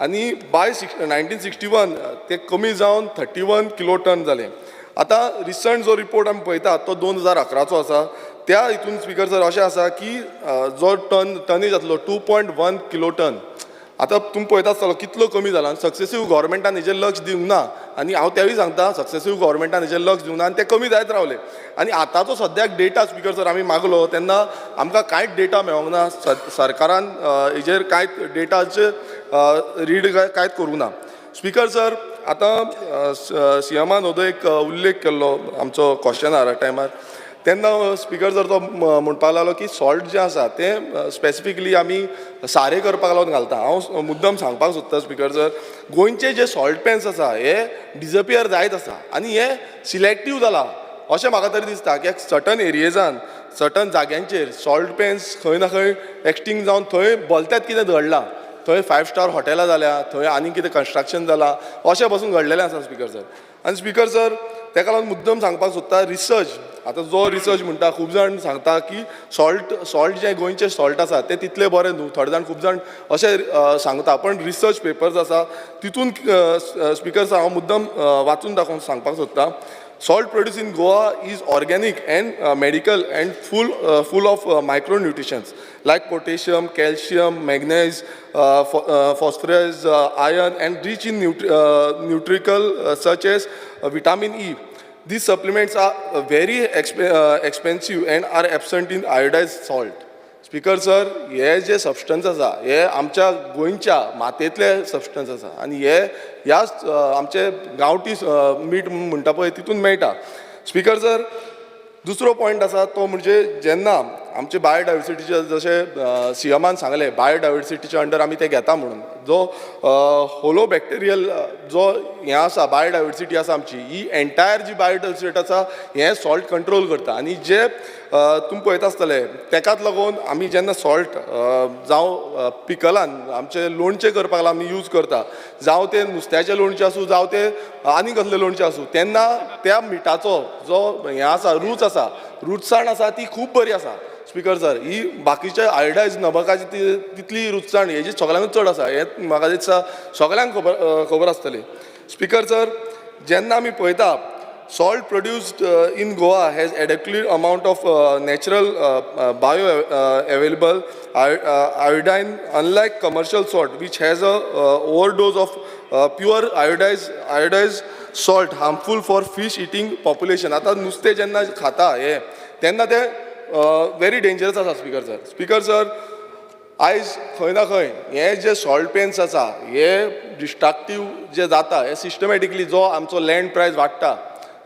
आनी बाय 1961 तें कमी जावन 31 किलो टन जालें. आतां रिसंट जो रिपोर्ट आमी पळयतात तो 2011चो आसा. त्या हितून स्पीकर सर अशें आसा की जो टनेज जातलो 2.1 किलो टन आतां तुमी पळयता आसतलो कितलो कमी जाला आनी सक्सेसीव गव्हर्मेंटान हेजेर लक्ष दिवंक ना आनी हांव तेवूय सांगता सक्सेसीव गव्हर्मेंटान हेजेर लक्ष दिवंक ना आनी ते कमी जायत रावले आनी आतांचो सद्याक डेटा स्पिकर जर आमी मागलो तेन्ना आमकां कांयच डेटा मेळोंक ना सरकारान हेजेर कांयच डेटाचे रीड कांयच करूंक ना स्पिकर सर आतां सीएमान होदो एक उल्लेख केल्लो आमचो क्वेश्चनार टायमार तेन्ना स्पिकर जर तो म्हणपाक लागलो की सॉल्ट जें आसा तें स्पेसिफिकली आमी सारे करपाक लागून घालता हांव मुद्दम सांगपाक सोदता स्पिकर सर गोंयचे जे सॉल्ट पॅन्स आसा हे डिजपियर जायत आसा आनी हे सिलेक्टीव जाला अशें म्हाका तरी दिसता की सर्टन एरियेजान सर्टन जाग्यांचेर सॉल्ट पॅन्स खंय ना खंय एक्सटिंग जावन थंय भलतेंच कितें घडलां थंय 5 स्टार हॉटेलां जाल्या थंय आनी कितें कन्स्ट्रक्शन जालां अशें पासून घडलेलें आसा स्पिकर सर आनी स्पिकर सर तेका लागून मुद्दम सांगपाक सोदता रिसर्च आतां जो रिसर्च म्हणटा खूब जाण सांगता की सॉल्ट जे गोंयचे सॉल्ट आसा ते तितले बरे न्हू थोडे जाण खूब जाण अशें सांगता पण रिसर्च पेपर्स आसा तितून स्पिकर सर हांव मुद्दम वाचून दाखोवन सांगपाक सोदता Salt produced in Goa is organic and medical and full of micronutrients like potassium, calcium, manganese, phosphorus, iron, and rich in nutrical such as vitamin E. These supplements are very expensive and are absent in iodized salt. Speaker sir हे जे substance आसा हे आमच्या गोंयच्या मातयेंतले substance आसा आनी हे ह्या आमचे गांवठी मीठ म्हणटा पळय तितून मेळटा स्पिकर सर दुसरो पॉयंट आसा तो म्हणजे जेन्ना आमचे बायोडायवर्सिटीचे जशें सीएमान सांगलें बायोडायवर्सिटीच्या अंडर आमी ते घेता म्हणून जो होलो बॅक्टेरियल जो हें आसा बायोडायवर्सिटी आसा आमची ही एंटायर जी बायोडायवर्सिटी आसा हें सॉल्ट कंट्रोल करता आनी जे तुमी पळयता आसतले तेकाच लागून आमी जेन्ना सॉल्ट जावं पिकलान आमचे लोणचें करपाक लागून आमी यूज करता जावं ते नुस्त्याचें लोणचें आसूं जावं ते आनी कसलें लोणचें आसूं तेन्ना त्या मिठाचो जो हें आसा रूच आसा रुचसाण आसा ती खूब बरी आसा स्पिकर सर ही बाकीच्या आयोडायज नमकाची तितली रुचसाण हेजी सगळ्यांकूच चड आसा हें म्हाका दिसता सगळ्यांक खबर आसतली स्पिकर सर जेन्ना आमी पळयता salt produced in Goa has adequate amount of natural bio available iodine unlike commercial salt which has a overdose of pure iodized salt harmful for fish eating population आता नुस्तें जेन्ना खाता हे तेन्ना ते very dangerous आसा स्पिकर सर आयज खंय ना खंय हे जे सॉल्ट पेन्स आसा हे डिस्ट्रक्टीव जे जाता हे सिस्टमॅटिकली जो आमचो लँड प्रायस वाडटा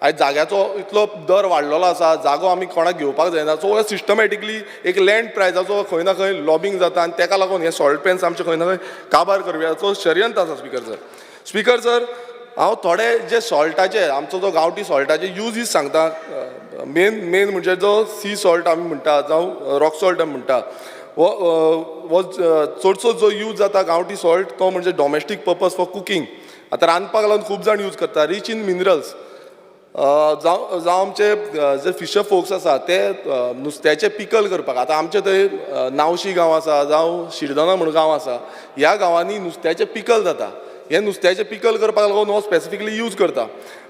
आयज जाग्याचो इतलो दर वाडलेलो आसा जागो आमी कोणाक घेवपाक जायना सो सिस्टमॅटिकली एक लँड प्रायजाचो खंय ना खंय लॉबिंग जाता आनी तेका लागून हे सॉल्ट पेन्स आमचे खंय ना खंय काबार करपाचो शर्यंत आसा स्पिकर सर हांव थोडे जे सॉल्टाचे आमचो जो गांवठी सॉल्टाचे यूजीस सांगता मेन म्हणजे जो सी सॉल्ट आमी म्हणटा जावं रॉक सॉल्ट आमी म्हणटा हो चडसो जो यूज जाता गांवठी सॉल्ट तो म्हणजे डॉमेस्टीक पर्पज फॉर कुकींग आतां रांदपाक लागून खूब जाण यूज करता रीच इन मिनरल्स जावं आमचे जे फिशर फोक्स आसा ते नुस्त्याचे पिकल करपाक आतां आमचे थंय नावशी गांव आसा जावं शिरदोना म्हणून गांव आसा ह्या गांवांनी नुस्त्याचे पिकल जाता हे नुस्त्याचे पिकल करपाक लागून हो स्पेसिफिकली यूज करता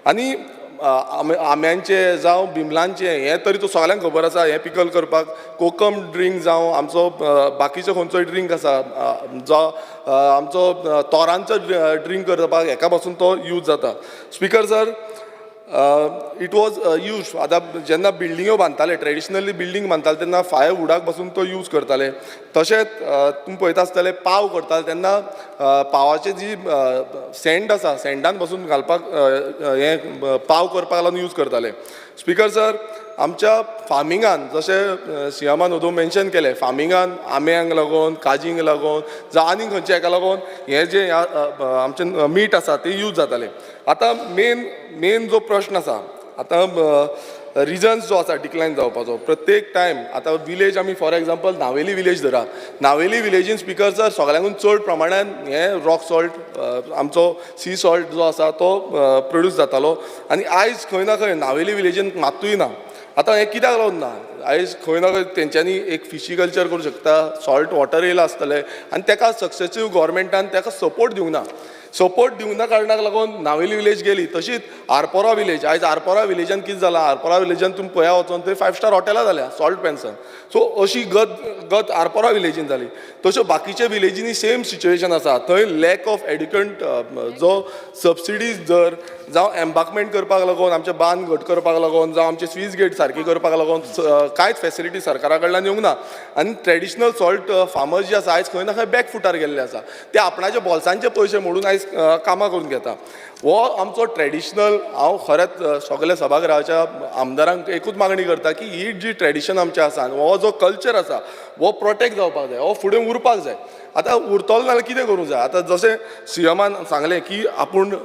आनी आंब्यांचे जावं बिमलांचे हे तरी तो सगळ्यांक खबर आसा हे पिकल करपाक कोकम ड्रिंक जावं आमचो बाकीचो खंयचोय ड्रिंक आसा जो आमचो तोरांचो ड्रिंक करपाक हेका पासून तो यूज जाता speaker sir it was use आतां जेन्ना बिल्डिंग्यो बांदताले ट्रेडिशनली बिल्डींग बांदताले तेन्ना फायरवुडाक पासून तो यूज करताले तशेंच तुमी पळयता आसतले पाव करताले तेन्ना पावाची जी सेंड आसा सेंडान पासून घालपाक हे पाव करपाक लागून यूज करताले स्पिकर सर आमच्या फार्मिंगान जशें सीएमान होदो मेन्शन केलें फार्मिंगान आंब्यांक लागून काजींक लागून जावं आनीक खंयच्या हेका लागून हें जे आमचें मीठ आसा तें यूज जातालें आतां मेन जो प्रश्न आसा आतां रिजन्स जो आसा डिक्लायन जावपाचो प्रत्येक टायम आतां विलेज आमी फॉर एग्जांपल नावेली विलेज धरा नावेली विलेजीन स्पिकर सर सगळ्यांकून चड प्रमाणान हे रॉक सॉल्ट आमचो सी सॉल्ट जो आसा तो प्रोड्यूस जातालो आनी आयज खंय ना खंय नावेली विलेजीन मात्तूय ना आतां हें कित्याक लागून ना आयज खंय ना खंय तेंच्यांनी एक फिशीकल्चर करूं शकता सॉल्ट वॉटर येयला आसतलें आनी तेका सक्सेसीव गव्हर्मेंटान तेका सपोर्ट दिवंक ना सपोर्ट दिवना कारणाक लागून नावेली विलेज गेली तशीच आरपोरा विलेज आयज आरपोरा विलेजान कितें जालां आरपोरा विलेजान तुमी पळया वचोन थंय 5 स्टार हॉटेलां जाल्या सॉल्ट पेन्सन सो अशी गत आरपोरा विलेजीन जाली तश्यो बाकीच्या विलेजींनी सेम सिच्युएशन आसा थंय लॅक ऑफ एड्युकेट जो सबसिडीज जर जावं एम्बाकमेंट करपाक लागून आमचे बांद घट करपाक लागून जावं आमचे स्विस गेट सारकी करपाक लागून कांयच फेसिलिटी सरकारा कडल्यान येवंक ना आनी ट्रेडिशनल सॉल्ट फार्मर्स जे आसा आयज खंय ना खंय बॅकफुटार गेल्ले आसा ते आपणाचे बोल्सांचे पयशे मोडून आयज कामां करून घेता हो आमचो ट्रेडिशनल हांव खरेंच सगळ्या सभागृहाच्या आमदारांक एकूच मागणी करता की ही जी ट्रेडिशन आमचें आसा हो जो कल्चर आसा हो प्रोटेक्ट जावपाक जाय हो फुडें उरपाक जाय आतां उरतलो नाल्यार कितें करूं जाय आतां जशें सीएमान सांगलें की आपूण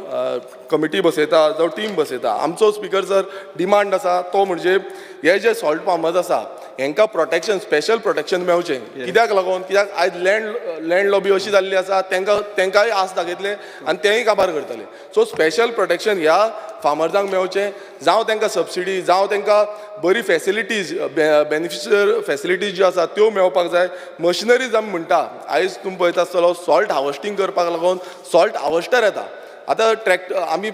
कमिटी बसयता जावं टीम बसयता आमचो स्पिकर सर डिमांड आसा तो म्हणजे हे जे सॉल्ट फार्मर्स आसा हांकां प्रोटेक्शन स्पेशल प्रोटेक्शन मेळचें कित्याक लागून कित्याक आयज लँड लॉबी अशी जाल्ली आसा तांकांय आस दाखयतले आनी तेंय काबार करतले सो स्पेशल प्रोटेक्शन ह्या फार्मर्सांक मेळचें जावं तांकां सबसिडी जावं तांकां बरी फेसिलिटीज बेनिफिशियल फेसिलिटीज ज्यो आसा त्यो मेळपाक जाय मशिनरीज आमी म्हणटा आयज तुमी पळयता आसतलो सॉल्ट हार्वेस्टिंग करपाक लागून सॉल्ट हार्वेस्टर येता आतां ट्रॅक्टर आमी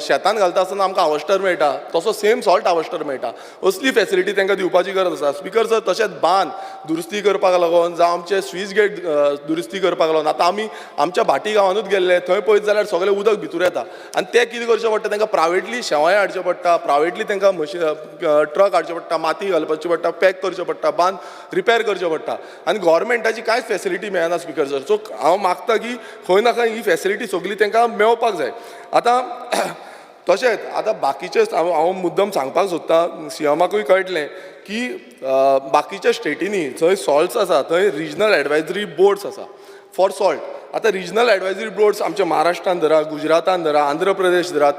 शेतान घालता आसतना आमकां हार्वेस्टर मेळटा तसो सेम सॉल्ट हार्वेस्टर मेळटा असली फेसिलिटी तांकां दिवपाची गरज आसा स्पिकर सर तशेंच बांद दुरुस्ती करपाक लागून जावं आमचे स्विस गेट दुरुस्ती करपाक लागून आतां आमी आमच्या भाटी गांवांनूच गेल्ले थंय पळयत जाल्यार सगळें उदक भितर येता आनी तें कितें करचें पडटा तांकां प्रायवेटली शेवाळें हाडचें पडटा प्रायवेटली तांकां ट्रक हाडचें पडटा माती घालपाची पडटा पॅक करचें पडटा बांद रिपेर करचें पडटा आनी गोवोरमेंटाची कांयच फेसिलिटी मेळना स्पिकर सर सो हांव मागता की खंय ना खंय ही फेसिलिटी सगळी तांकां मेळपाक जाय आतां तशेंच आतां बाकीचे हांव मुद्दम सांगपाक सोदतां सीएमाकूय कळटलें की बाकीच्या स्टेटींनी थंय सॉल्ट्स आसा थंय रिजनल एडवायजरी बोर्ड्स आसा फॉर सॉल्ट आतां रिजनल एडवायजरी बोर्ड्स आमच्या महाराष्ट्रान धरा गुजरातान धरा आंध्र प्रदेश धरा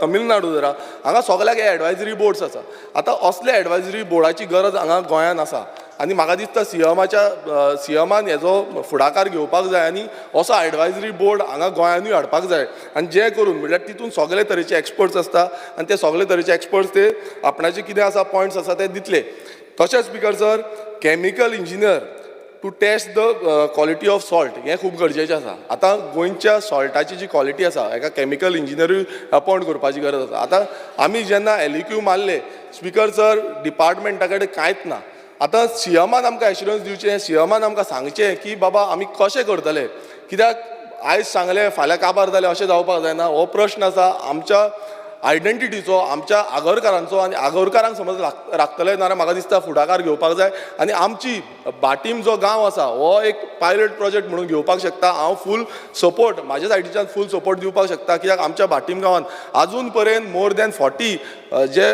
तमिळनाडू धरा हांगा सगळ्याक हे एडवायजरी बोर्ड्स आसा आतां असले एडवायजरी बोर्डाची गरज हांगा गोंयान आसा आनी म्हाका दिसता सीएमान हेजो फुडाकार घेवपाक जाय आनी असो एडवायजरी बोर्ड हांगा गोंयानूय हाडपाक जाय आनी जें करून म्हणल्यार तितून सगळे तरेचे एक्सपर्ट्स आसता आनी ते सगळे तरेचे एक्सपर्ट्स ते आपणाचे कितें आसा पॉयंट्स आसा ते दितले तशेंच speaker sir chemical engineer to test the quality of salt हें खूब गरजेचें आसा आतां गोंयच्या सॉल्टाची जी क्वॉलिटी आसा हेका केमिकल इंजिनियरूय अपॉयंट करपाची गरज आसा आतां आमी जेन्ना एलिक्यू मारले स्पिकर सर डिपार्टमेंटा कडेन कांयच ना आतां सीएमान आमकां एश्युरन्स दिवचें सीएमान आमकां सांगचें की बाबा आमी कशें करतले कित्याक आयज सांगलें फाल्यां काबार जालें अशें जावपाक जायना हो प्रश्न आसा आमच्या आयडेंटिटीचो आमच्या आगोरकारांचो आनी आगोरकारांक समज राखतले नाल्यार म्हाका दिसता फुडाकार घेवपाक जाय आनी आमची बाटीम जो गांव आसा हो एक पायलट प्रोजेक्ट म्हणून घेवपाक शकता हांव फूल सपोर्ट म्हाज्या सायडीच्यान फूल सपोर्ट दिवपाक शकता कित्याक आमच्या बाटीम गांवांत आजून पर्यंत मोर दॅन 40 जे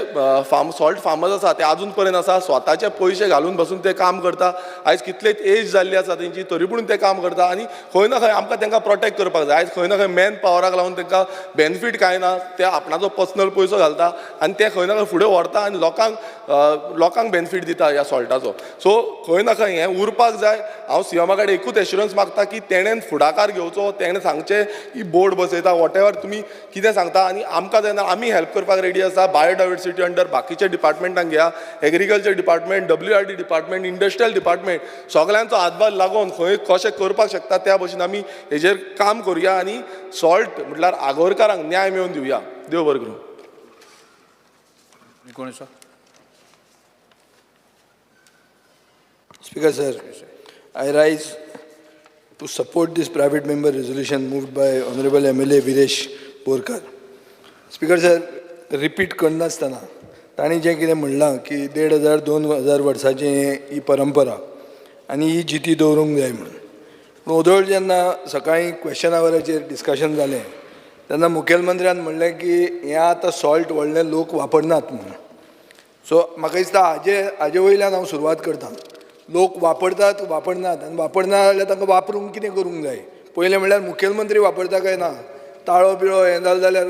सॉल्ट फार्मर्स आसा ते आजून पर्यंत आसा स्वताचे पयशे घालून बसून ते काम करता आयज कितलेच एज जाल्ली आसा तेंची तरी पूण ते काम करता आनी खंय ना खंय आमकां तांकां प्रोटेक्ट करपाक जाय आयज खंय ना खंय मॅन पावराक लागून तांकां बेनिफीट कांय ना ते आपणाचो पर्सनल पयसो घालता आनी ते खंय ना खंय फुडें व्हरता आनी लोकांक बेनिफीट दिता ह्या सॉल्टाचो सो खंय ना खंय हें उरपाक जाय हांव सीएमा कडेन एकूच एश्युरन्स मागता की तेणेन फुडाकार घेवचो तेणें सांगचें की बोर्ड बसयता वॉटेवर तुमी कितें सांगता आनी आमकां जेन्ना आमी हेल्प करपाक रेडी आसा बायोडायवर्सिटी अंडर बाकीच्या डिपार्टमेंटांक घ्या agriculture department WRD department industrial department सगळ्यांचो हातभार लागून खंय कशें करपाक शकता त्या भशेन आमी हेजेर काम करुया आनी सॉल्ट म्हटल्यार आगोरकारांक न्याय मेळोवन दिवया देव बरें करूं कोण आसा Speaker sir, I rise to support this private member resolution moved by Honorable MLA Viresh Borkar. Speaker sir, repeat करनासतना तांणी जें कितें म्हणलां की 1500-2000 वर्सांची ही परंपरा आनी ही जिती दवरूंक जाय म्हणून पूण ओदोळ जेन्ना सकाळीं क्वेश्चन आवराचेर डिस्कशन जालें तेन्ना मुखेलमंत्र्यान म्हणलें की हें आतां सॉल्ट व्हडले लोक वापरनात म्हणून सो म्हाका दिसता हाजे वयल्यान हांव सुरवात करतां लोक वापरतात वापरनात आनी वापरना जाल्यार तांकां वापरूंक कितें करूंक जाय पयलें म्हणल्यार मुखेलमंत्री वापरता काय ना ताळो बिळो हें जालें जाल्यार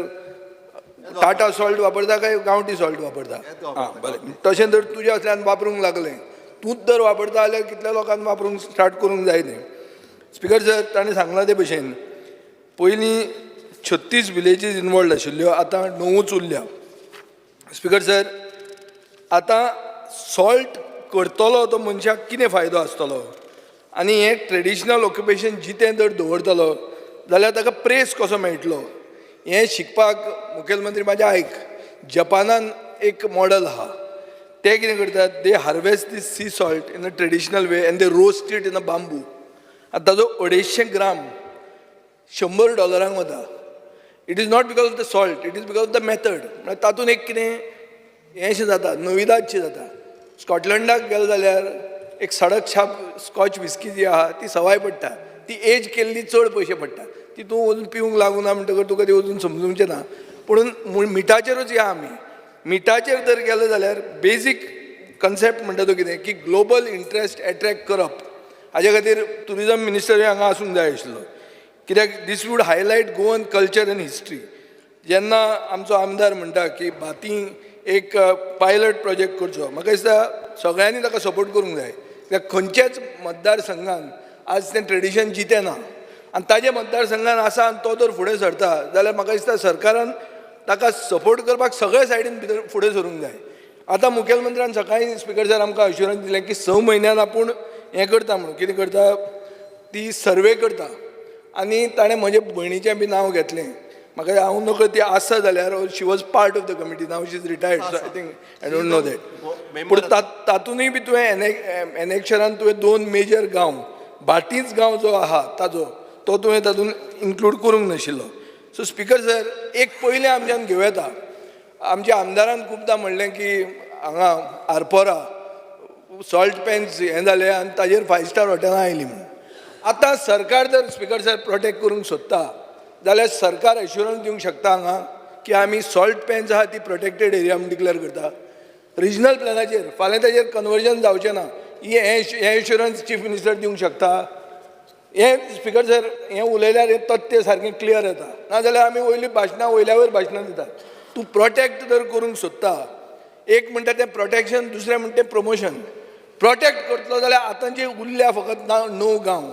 टाटा सॉल्ट वापरता काय गांवठी सॉल्ट वापरता आं बरें तशें जर तुजें असल्यान वापरूंक लागलें तूंच जर वापरता जाल्यार कितल्या लोकांक वापरूंक स्टार्ट करूंक जाय तें स्पिकर सर ताणें सांगलां ते भशेन पयलीं 36 विलेजीस इनवॉल्ड आशिल्ल्यो आतां 9च उरल्या स्पिकर सर आतां सॉल्ट करतलो तो मनशाक कितें फायदो आसतलो आनी हें ट्रेडिशनल ऑक्युपेशन जितें जर दवरतलो जाल्यार ताका प्रेस कसो मेळटलो हें शिकपाक मुखेलमंत्री म्हाजे आयक जपानान एक मॉडल आहा ते कितें करतात they harvest this sea salt in a traditional way and they roast it in a bamboo आतां ताजो 250 ग्राम $100 वता it is not because of the salt it is because of the method म्हळ्यार तातूंत एक कितें हेंशें जाता नविदादशें जाता स्कॉटलंडाक गेलो जाल्यार एक सडक छाप स्कॉच विस्की जी आहा ती सवाय पडटा ती एज केल्ली चड पयशे पडटा ती तूं वचून पिवंक लागूना म्हणटकर तुका ती वचून समजूंकचें ना पूण मिठाचेरूच या आमी मिठाचेर जर गेलो जाल्यार बेजीक कन्सेप्ट म्हणटा तो कितें की ग्लोबल इंट्रस्ट एट्रॅक्ट करप हाजे खातीर टुरिजम मिनिस्टरूय हांगा आसूंक जाय आशिल्लो कित्याक this would highlight Goan culture and history जेन्ना आमचो आमदार म्हणटा की बाती एक पायलट प्रोजेक्ट करचो म्हाका दिसता सगळ्यांनी ताका सपोर्ट करूंक जाय कित्याक खंयच्याच मतदारसंघान आज तें ट्रेडिशन जितें ना आनी ताजे मतदारसंघान आसा आनी तो जर फुडें सरता जाल्यार म्हाका दिसता सरकारान ताका सपोर्ट करपाक सगळे सायडीन भितर फुडें सरूंक जाय आतां मुखेलमंत्र्यान सकाळीं स्पिकर सर आमकां अश्युरन्स दिलें की 6 म्हयन्यान आपूण हें करता म्हणून कितें करता ती सर्वे करता आनी ताणें म्हजे भयणीचें बी नांव घेतलें म्हाका हांव नकळो ती आसा जाल्यार she was part of the committee now she is retired so I think I don't know that पूण तातूंतय बी तुवें एनेक्शनान तुवें 2 मेजर गांव बाटीच गांव जो आहा ताजो तो तुवें तातूंत इन्क्लूड करूंक नाशिल्लो सो स्पिकर सर एक पयलें आमच्यान घेवं येता आमच्या आमदारान खुबदां म्हणलें की हांगा आरपोरा सॉल्ट पॅन्स हें जालें आनी ताजेर 5 स्टार हॉटेलां आयलीं म्हणून आतां सरकार जर स्पिकर सर प्रोटेक्ट करूंक सोदता जाल्यार सरकार एश्युरन्स दिवंक शकता हांगा की आमी सॉल्ट पॅन्स आहा ती प्रोटेक्टेड एरिया म्हणून डिक्लेअर करता रिजनल प्लॅनाचेर फाल्यां ताजेर कन्वर्जन जावचें ना हे एश्युरन्स चीफ मिनिस्टर दिवंक शकता हें स्पिकर सर हें उलयल्यार हें तथ्य सारकें क्लियर येता नाजाल्यार आमी वयलीं भाशणां वयल्या वयर भाशणां दितात तूं प्रोटेक्ट जर करूंक सोदता एक म्हणटा तें प्रोटेक्शन दुसरें म्हणटा तें प्रमोशन प्रोटेक्ट करतलो जाल्यार आतां जे उरल्या फकत 9 गांव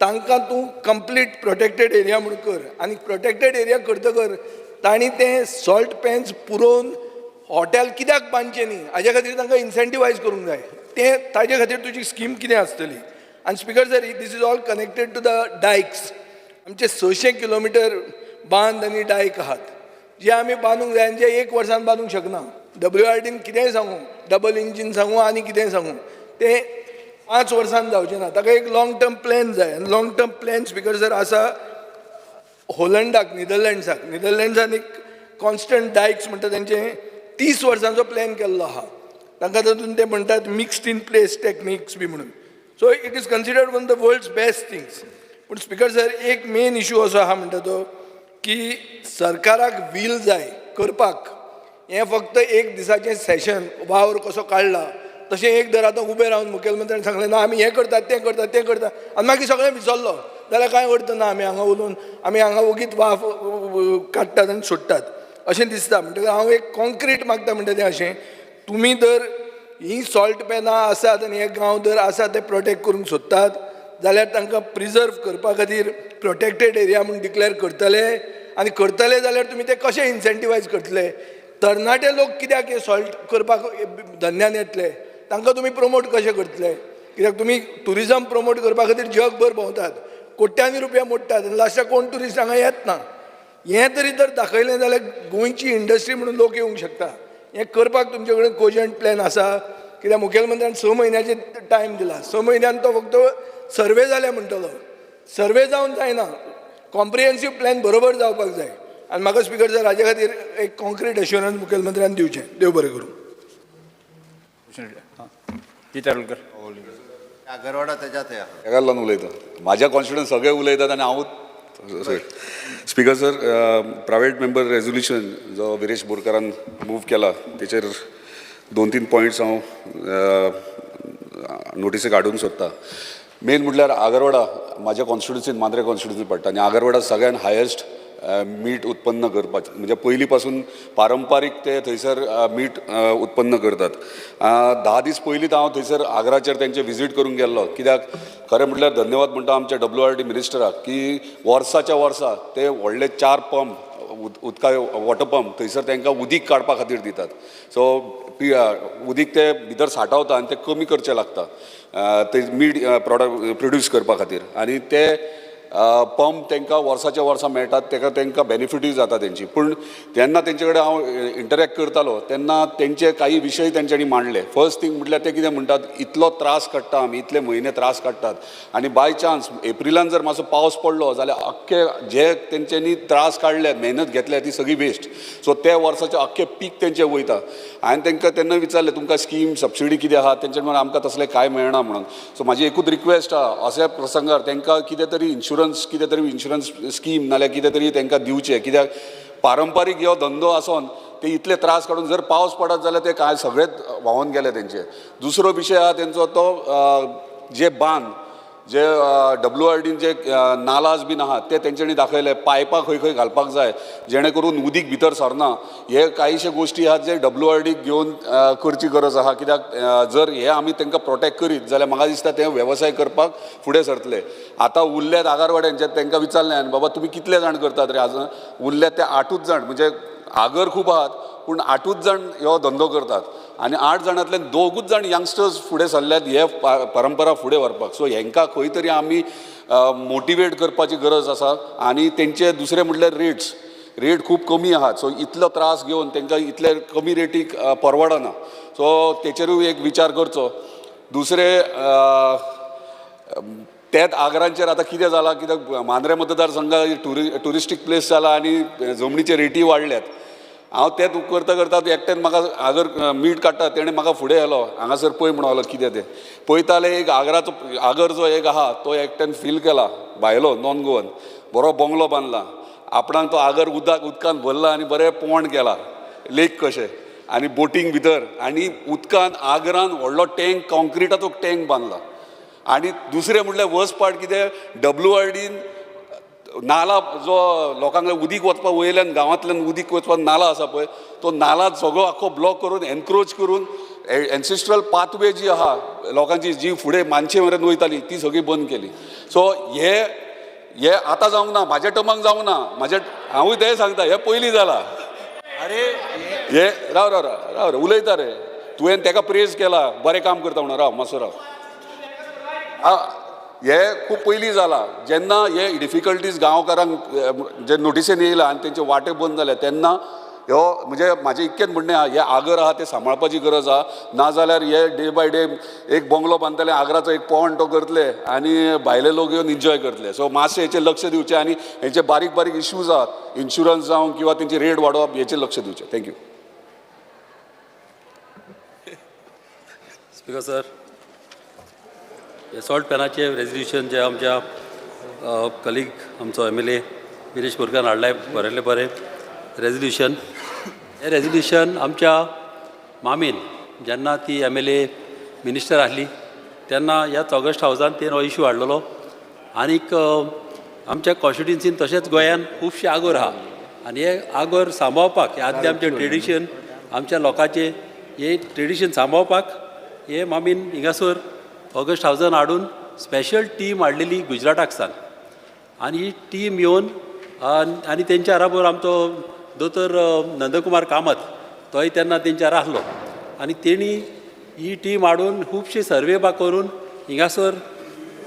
तांकां तूं कंप्लीट प्रोटेक्टेड एरिया म्हणून कर आनी प्रोटेक्टेड एरिया करतकर तांणी तें सॉल्ट पॅन्स पुरोवन हॉटेल कित्याक बांदचें न्ही हाजे खातीर तांकां इन्सेंटिवायज करूंक जाय तें ताजे खातीर तुजी स्कीम कितें आसतली आनी speaker sir this is all connected to the dykes आमचे 600 किलोमिटर बांद आनी डायक आहात जे आमी बांदूंक जाय आनी जे 1 वर्सान बांदूंक शकना WRDन कितेंय सांगू डबल इंजीन सांगू आनी कितेंय सांगू तें 5 वर्सान जावचें ना ताका एक लॉंग टर्म प्लॅन जाय आनी long term plan speaker sir आसा होलंडाक निदरलँड्सान एक कॉन्स्टंट डायक्स म्हणटा तेंचें 30 वर्सांचो प्लॅन केल्लो आहा तांकां तातूंत ते म्हणटात mixed in place techniques be म्हणून so it is considered one of the world's best things पूण स्पिकर सर एक मेन इशू असो आहा म्हणटा तो की सरकाराक वील जाय करपाक हें फक्त एक दिसाचें सेशन वावर कसो काडला तशें एक दर आतां उबें रावन मुखेलमंत्र्यान सांगलें ना आमी हें करतात तें करतात तें करतात आनी मागीर सगळें विसरलो जाल्यार कांय अर्थ ना आमी हांगा उलोवन आमी हांगा ओगीच वाफ काडटात आनी सोडटात अशें दिसता म्हणटकीर हांव एक कॉन्क्रीट मागता म्हणटा तें अशें तुमी जर ही सॉल्ट पॅनां आसात आनी हे गांव जर आसा ते प्रोटेक्ट करूंक सोदतात जाल्यार तांकां प्रिजर्व करपा खातीर प्रोटेक्टेड एरिया म्हणून डिक्लेअर करतले आनी करतले जाल्यार तुमी ते कशें इन्सेंटिवायज करतले तरणाटे लोक कित्याक हे सॉल्ट करपाक धंद्यान येतले तांकां तुमी प्रमोट कशें करतले कित्याक तुमी टुरिजम प्रमोट करपा खातीर जगभर भोंवतात कोट्यांनी रुपया मोडटात आनी लास्टाक कोण टुरिस्ट हांगा येत ना हें तरी जर दाखयलें जाल्यार गोंयची इंडस्ट्री म्हणून लोक येवंक शकता हें करपाक तुमचे कडेन कोजंट प्लॅन आसा कित्याक मुखेलमंत्र्यान 6 म्हयन्याचे टायम दिला 6 म्हयन्यान तो फक्त सर्वे जाले म्हणटलो सर्वे जावन जायना कॉम्प्रिहेन्सीव प्लॅन बरोबर जावपाक जाय आनी म्हाका स्पिकर सर हाजे खातीर एक कॉन्क्रीट एश्युरन्स मुखेलमंत्र्यान दिवचें देव बरें करूं आगरवाडा तेज्यात ताका लागून उलयता म्हाज्या कॉन्स्टिट्युएंट सगळे उलयतात आनी हांवूच speaker sir private member resolution जो विरेश बोरकारान मूव केला तेचेर 2-3 पॉयंट्स हांव नोटिसेक हाडूंक सोदता मेन म्हटल्यार आगरवाडा म्हाज्या कॉन्स्टिट्युएन्सीन मांद्रे कॉन्स्टिट्युएन्सीन पडटा आनी आगरवाडा सगळ्यान हायेस्ट मीठ उत्पन्न करपाचें म्हणजे पयलीं पासून पारंपारीक ते थंयसर मीठ उत्पन्न करतात 10 दीस पयलींच हांव थंयसर आग्राचेर तेंचे विजीट करूंक गेल्लो कित्याक खरें म्हटल्यार धन्यवाद म्हणटा आमच्या WRD मिनिस्टराक की वर्साच्या वर्सा ते व्हडले 4 पंप उदका वॉटर पंप थंयसर तांकां उदीक काडपा खातीर दितात सो उदीक ते भितर सांठवता आनी ते कमी करचें लागता ते मीठ प्रॉडक्ट प्रोड्यूस करपा खातीर आनी ते पंप तांकां वर्साच्या वर्सा मेळटात तांकां बेनिफिटूय जाता तेंची. पूण जेन्ना तेंचे कडेन हांव इंटरॅक्ट करतालो तेन्ना तेंचे काही विशय तेंच्यांनी मांडले. फर्स्ट थिंग म्हटल्यार ते कितें म्हणटात, इतलो त्रास काडटा आमी, इतले म्हयने त्रास काडटात आनी बाय चान्स एप्रिलान जर मातसो पावस पडलो जाल्यार अख्खे जे तेंच्यांनी त्रास काडले, मेहनत घेतल्या ती सगळी वेस्ट. सो त्या वर्साचें अख्खें पीक तेंचें वयता. हांवें तांकां तेन्ना विचारलें तुमकां स्कीम सबसिडी कितें आहा, तेंच्यांनी म्हणून आमकां तसलें कांय मेळना म्हणून. सो म्हाजी एकूच रिक्वेस्ट आहा, अशा प्रसंगार तांकां कितें तरी इन्शुरन्स स्कीम नाल्यार कितें तरी तांकां दिवचें. कित्याक पारंपारीक हो धंदो आसोन ते इतले त्रास काडून जर पावस पडत जाल्यार ते काय सगळेच व्हांवून गेले तेंचे. दुसरो विशय आहा तेंचो तो जे बांद जे WRDन जे नालाज बीन आहात ते तेंच्यांनी दाखयले, पायपां खंय खंय घालपाक जाय जेणे करून उदीक भितर सरना. हे कांयशे गोश्टी आहात जे WRDक घेवन करची गरज आहा. कित्याक जर हे आमी तांकां प्रोटेक्ट करीत जाल्यार म्हाका दिसता ते वेवसाय करपाक फुडें सरतले. आतां उरल्यात आगारवाड्यांचे तांकां विचारलें हांवें, बाबा तुमी कितले जाण करतात रे आज? उरल्यात ते 8च जाण, म्हणजे आगर खूब आहात पूण 8च जाण हो धंदो करतात आनी 8 जाणांतल्यान 2गूच जाण यंगस्टर्स फुडें सरल्यात हे परंपरा फुडें व्हरपाक. सो हेंकां खंय तरी आमी मोटिवेट करपाची गरज आसा. आनी तेंचे दुसरें म्हणल्यार रेट खूब कमी आहात. सो इतलो त्रास घेवन तांकां इतले कमी रेटीक परवडना. सो तेचेरूय एक विचार करचो. दुसरें त्याच आगरांचेर आतां कितें जालां, कित्याक मांद्रे मतदारसंघ टुरिस्टीक प्लेस जाला आनी जमनीचे रेटी वाडल्यात. हांव तेंच करता करता एकट्यान म्हाका आगर मीट काडटा तेणें म्हाका फुडें येलो, हांगासर पळय म्हणून कितें तें पळयताले. एक आगर जो एक आहा तो एकट्यान फील केला, भायलो नॉन गोवन, बरो बंगलो बांदला. आपणाक तो आगर उदकान भरला आनी बरें पोंड केला, लेक कशें, आनी बोटींग भितर आनी उदकान आगरान व्हडलो टँक, कॉन्क्रिटाचो टँक बांदला. आनी दुसरें म्हणल्यार वर्स्ट पार्ट कितें, WRDन नाला जो लोकांक उदीक वचपाक वयल्यान गांवांतल्यान उदीक वचपाक नाला आसा पळय, तो नाला सगळो आख्खो ब्लॉक करून एनक्रोच करून एन्सेस्ट्रल पाथवे जी आहा लोकांची जी फुडें मानशे मेरेन वयताली ती सगळी बंद केली. सो हे आतां जावंक ना, म्हाज्या टर्माक जावंक ना. हांवूय तें सांगता, हे पयलीं जालां. अरे हे राव उलयता रे, तुवें ताका प्रेज केला, बरें काम करता म्हणून. राव मातसो राव. हे खूब पयलीं जाला. जेन्ना हे डिफिकल्टीज गांवकारांक जे नोटिसेन येयला आनी तेंचे वाटे बंद जाले तेन्ना ह्यो म्हणजे म्हाजें इतकेंच म्हणणें आहा, हे आगर आहा ते सांबाळपाची गरज आहा. नाजाल्यार हे डे बाय डे एक बंगलो बांदतले, आगराचो एक पॉइंट तो करतले आनी भायले लोक येवन एन्जॉय करतले. सो मातशें हेचेर लक्ष दिवचें आनी हेचे बारीक बारीक इश्यूज आहात, इन्शुरन्स जावं किंवा तेंची रेट वाडोवप, हेचेर लक्ष दिवचें. थँक्यू. स्पीकर सर, सॉल्ट पॅनाचे रेजोल्युशन जे आमच्या कलीग आमचो MLA विरेश बोरकार हाडलाय, बरें रेजोल्युशन. हे रेजोल्युशन आमच्या मामीन जेन्ना ती MLA मिनिस्टर आसली तेन्ना ह्याच ऑगस्ट हावजान तेणें हो इश्यू हाडलेलो. आनीक आमच्या कॉन्स्टिट्युन्सीन तशेंच गोंयान खुबशे आगोर आहा आनी हे आगोर सांबाळपाक, हे आदले आमचें ट्रेडिशन, आमच्या लोकांचें हे ट्रेडिशन सांबाळपाक हे मामीन हिंगासर ऑगस्ट हावजान हाडून स्पेशल टीम हाडलेली गुजराताकसान. आनी ही टीम येवन आनी तेंच्या बरोबर आमचो दोतोर नंदकुमार कामत तोय तेन्ना तेंच्यार आसलो. आनी तेणी ही टीम हाडून खुबशे सर्वे बा करून हिंगासर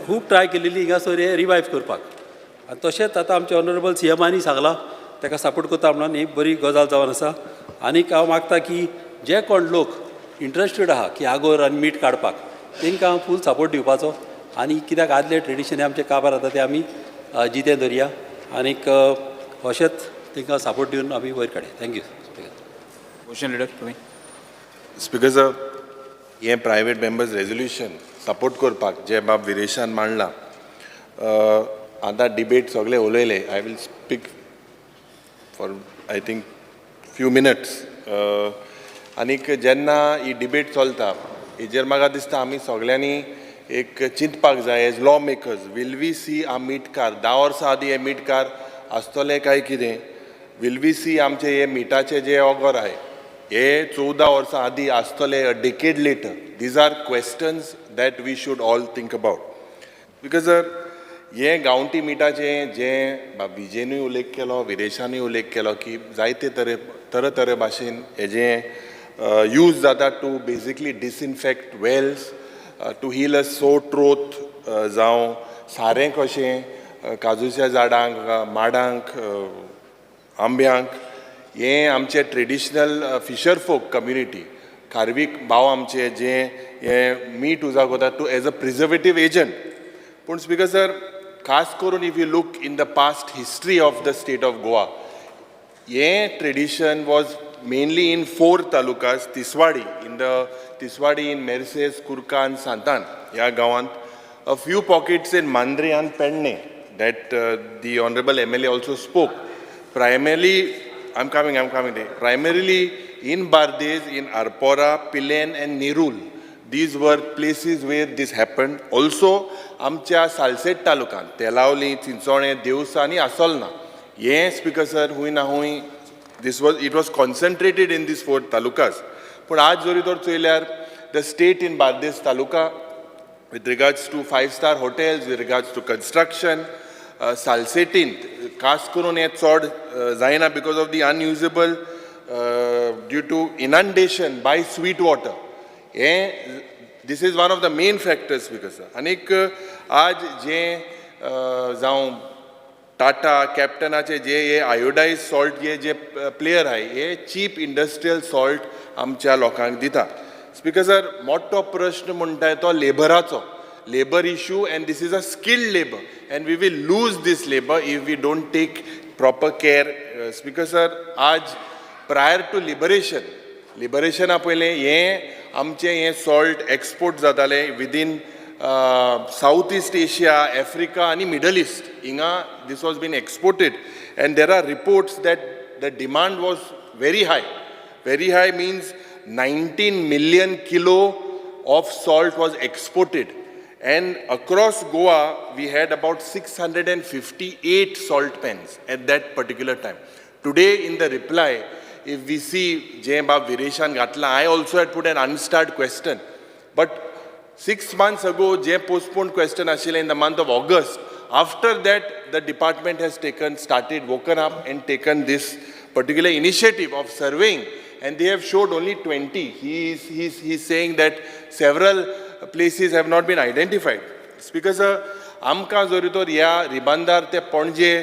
खूब ट्राय केलेली हिंगासर हे रिवायव करपाक. आनी तशेंच आतां आमच्या ऑनरेबल CMआनी सांगलां ताका सपोर्ट करता म्हणून ही बरी गजाल जावन आसा. आनीक हांव मागता की जे कोण लोक इंट्रस्टेड आहा की आगोर आनी मीठ काडपाक तांकां फूल सपोर्ट दिवपाचो. आनी कित्याक आदले ट्रेडिशन आमचे काबार जाता ते आमी जितें धरया आनीक अशेंच तांकां सपोर्ट दिवन आमी वयर काडया. थँक्यू. क्वेश्चन लिडर तुमी. स्पीकर सर, हें प्रायवेट मेंबर्स रेजोल्युशन सपोर्ट करपाक जे बाब विरेशान मांडलां, आतां डिबेट सगळे उलयले. I will speak for I think few minutes. आनीक जेन्ना ही डिबेट चलता हेजेर म्हाका दिसता आमी सगळ्यांनी एक चिंतपाक जाय as lawmakers. Will we see a मीठकार 10 वर्सां आदी हे मीठकार आसतले काय कितें? वील वी सी आमचे हे मिठाचे जे ऑगर आहे हे 14 वर्सां आदी आसतले a decade later? These are questions that we should all think about. Because हे गांवठी मिठाचें जें विजेनूय उल्लेख केलो, विरेशानूय उल्लेख केलो की जायते तरे भाशेन हेजें यूज जाता to basically disinfect wells, to heal a sore throat जावं सारें कशें, काजूच्या झाडांक माडांक आंब्यांक हे आमचे ट्रेडिशनल फिशर फोक कम्युनिटी कार्वीक भाव आमचे जे हे मीट उजा करता to as a preservative agent पूण स्पीकर सर खास करून if you look in the past history of the state of Goa हे tradition was mainly in 4 talukas, Tiswadi in Merces, Kurkan, Santan, ह्या गावांत, a few pockets in Mandre and Penne that the Honorable MLA also spoke. Primarily, I'm coming there. Primarily in Bardes, in Arpora, Pilen and Nirul. These were places where this happened. Also, आमच्या सालसेट तालुकांत, तेलावली, चिंचोणे, देवसा आणि आसोलना. हे speaker sir हुंय ना हुंय it was concentrated in these 4 talukas. But आज जरी तर चोयल्यार the state in Bardes taluka with regards to 5-star hotels, with regards to construction, Salsetin, खास करून हे चड जायना because of the unusable due to inundation by sweet water. This is one of the main factors because anik आज जे जावं टाटा कॅप्टनाचे जे हे आयोडायज सॉल्ट जे प्लेयर आहे हे चीप इंडस्ट्रियल सॉल्ट आमच्या लोकांक दिता स्पीकर सर मोठो प्रश्न म्हणटाय तो लेबराचो labour issue and this is a skilled labour and we will lose this labour if we don't take proper care speaker sir आज प्रायर टू लिबरेशना पयलें हे आमचे हे सॉल्ट एक्सपोर्ट जाताले within South East Asia, Africa and Middle East. This was being exported and there are reports that the demand was very high. Very high means 19 million kilo of salt was exported and across Goa we had about 658 salt pens at that particular time. Today in the reply, if we see Jay Bab Vireshan Gatla, I also had put an unstarred question. But 6 months ago, Jay postponed question ashile in the month of August. After that, the department has woken up and taken this particular initiative of surveying, and they have showed only 20. He's saying that several places have not been identified. Speaker sir, amka zoritor ya ribandar te Panje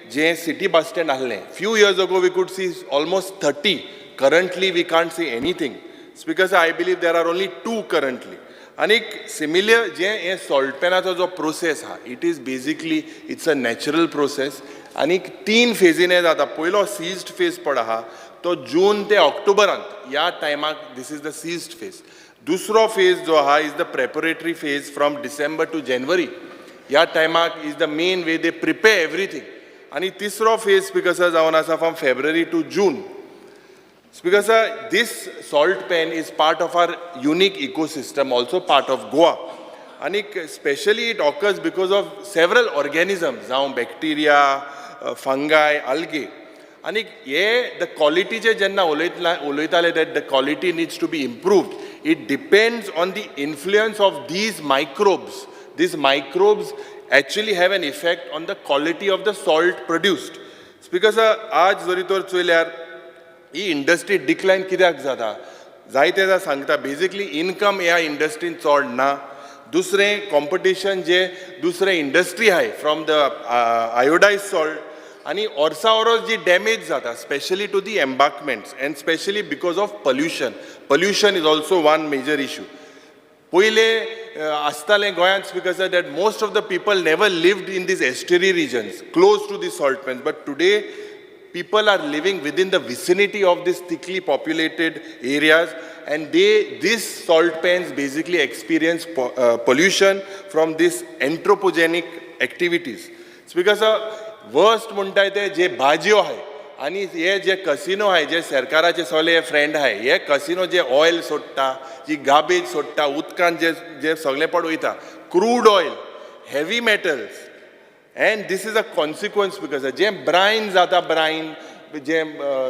je city bus stand ahle. Few years ago, we could see almost 30. Currently, we can't see anything. Speaker sir, I believe there are only 2 currently. आनीक similar जे हे salt पेनाचो जो process हा it is basically it's a natural process आनीक 3 फेजीने जाता पयलो seized phase पड आहा तो जून ते ऑक्टोबरांत ह्या टायमाक this is the seized phase दुसरो फेज जो आहा is the preparatory phase from December to जानेवारी ह्या टायमाक is the main way they prepare everything आनी तिसरो फेज स्पीकर सर जावन आसा फ्रॉम फेब्रुवारी to June Speaker sir, this salt pen is part of our unique ecosystem, also part of Goa. And especially it occurs because of several organisms, bacteria, fungi, algae. And the quality jenna oloitale that the quality needs to be improved. It depends on the influence of these microbes. These microbes actually have an effect on the quality of the salt produced. Speaker sir, आज जरी तर चोयल्यार ही industry डिक्लायन कित्याक जाता जायते सांगता basically income ह्या इंडस्ट्रीन चड ना दुसरें कॉम्पिटिशन जे दुसरे इंडस्ट्री आहाय फ्रॉम द आयोडायज सॉल्ट आनी वर्सा वरोस जी डॅमेज जाता specially to the embankments and specially because of pollution is also one major issue पयले आसतालें गोंयांत speaker sir that most of the people never lived in these estuary regions close to the salt pans but today people are living within the vicinity of these thickly populated areas and these salt pans basically experience pollution from these anthropogenic activities. Speaker sir, worst म्हणटाय ते जे भाजयो आहाय आनी हे जे casino आहाय जे सरकाराचे सगळे फ्रेंड आहाय हे कसिनो जे ऑयल सोडटा जी गार्बेज सोडटा उदकान जे सगळे पड वयता crude oil heavy metals and this is a consequence because जे ब्राइन जाता ब्राइन जे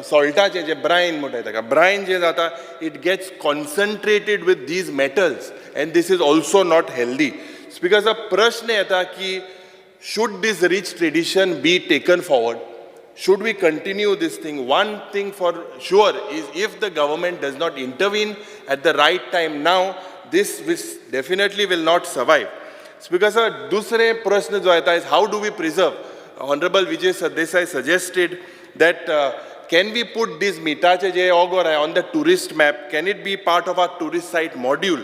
सॉल्टाचे जे ब्राइन म्हणटा ताका ब्राइन जे जाता it gets concentrated with these metals and this is also not healthy speaker प्रश्न येता की should this rich tradition be taken forward? Should we continue this thing? One thing for sure is if the government does not intervene at the right time now, this definitely will not survive. Speaker sir, दुसरे प्रश्न जो येता is how do we preserve? Honourable Vijay Sardesai suggested that can we put this mitache je ogor hai on the tourist map? Can it be part of our tourist site module?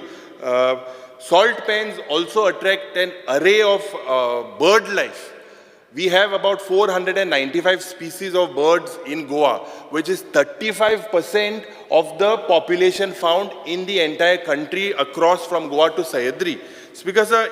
Salt pans also attract an array of bird life. We have about 495 species of birds in Goa, which is 35% of the population found in the entire country across from Goa to Sahyadri. Speaker sir,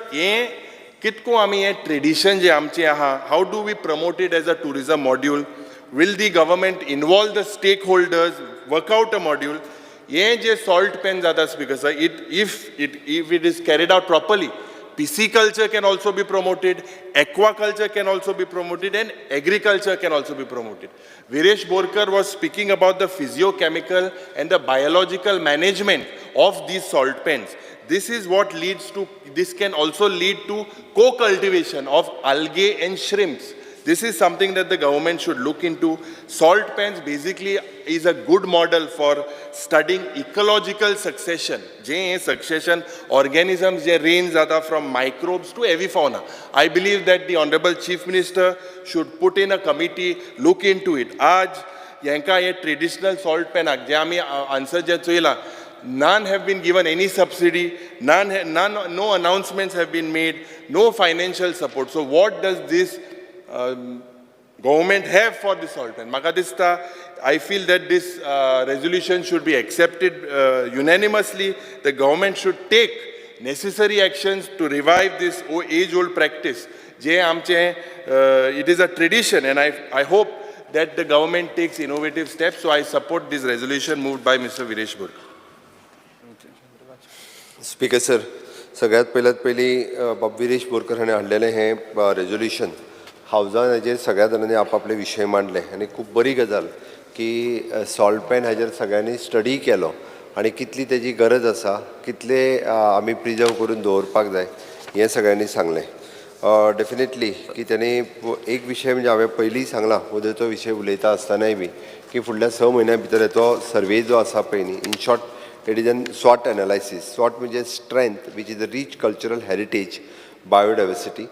kitko ami ye tradition je amche aha, how do we promote it as a tourism module? Will the government involve the stakeholders, work out a module? Ye je salt pen zada speaker sir, if it is carried out properly, pisciculture can also be promoted, aquaculture can also be promoted, and agriculture can also be promoted. Viresh Borkar was speaking about the physiochemical and the biological management of these salt pens. This is what leads to, this can also lead to co-cultivation of algae and shrimps. This is something that the government should look into. Salt pans basically is a good model for studying ecological succession. Succession organisms range from microbes to avifauna. I believe that the Honorable Chief Minister should put in a committee, look into it. Aaj yanka ye traditional salt pen je ami answer je choila, none have been given any subsidy, no announcements have been made, no financial support. So what does this government have for the salt pen? Maka dista, I feel that this resolution should be accepted unanimously. The government should take necessary actions to revive this age-old practice. It is a tradition, and I hope that the government takes innovative steps. So I support this resolution moved by Mr. Viresh Borkar. Speaker sir, सगळ्यात पहिली विरेश बोरकर हाणें हाडलेलें हें resolution हावजान हेजेर सगळ्या जाणांनी आपापले विशय मांडले आनी खूब बरी गजाल की सॉल्ट पॅन हाजेर सगळ्यांनी स्टडी केलो आनी कितली तेजी गरज आसा, कितले आमी प्रिजर्व करून दवरपाक जाय हें सगळ्यांनी सांगलें. डेफिनेटली की त्यांनी एक विशय म्हणजे हांवें पयलीं सांगला उदयचो विशय उलयता आसतनाय बी की फुडल्या 6 म्हयन्या भितर हेचो सर्वे जो आसा पळय न्ही, in short it is a SWOT analysis. SWOT means strength, which is the rich cultural heritage, biodiversity,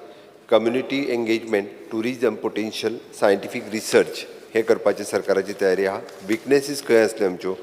community engagement, tourism potential, scientific research. हे करपाची सरकाराची तयारी आहा. Weaknesses खंय आसले आमच्यो,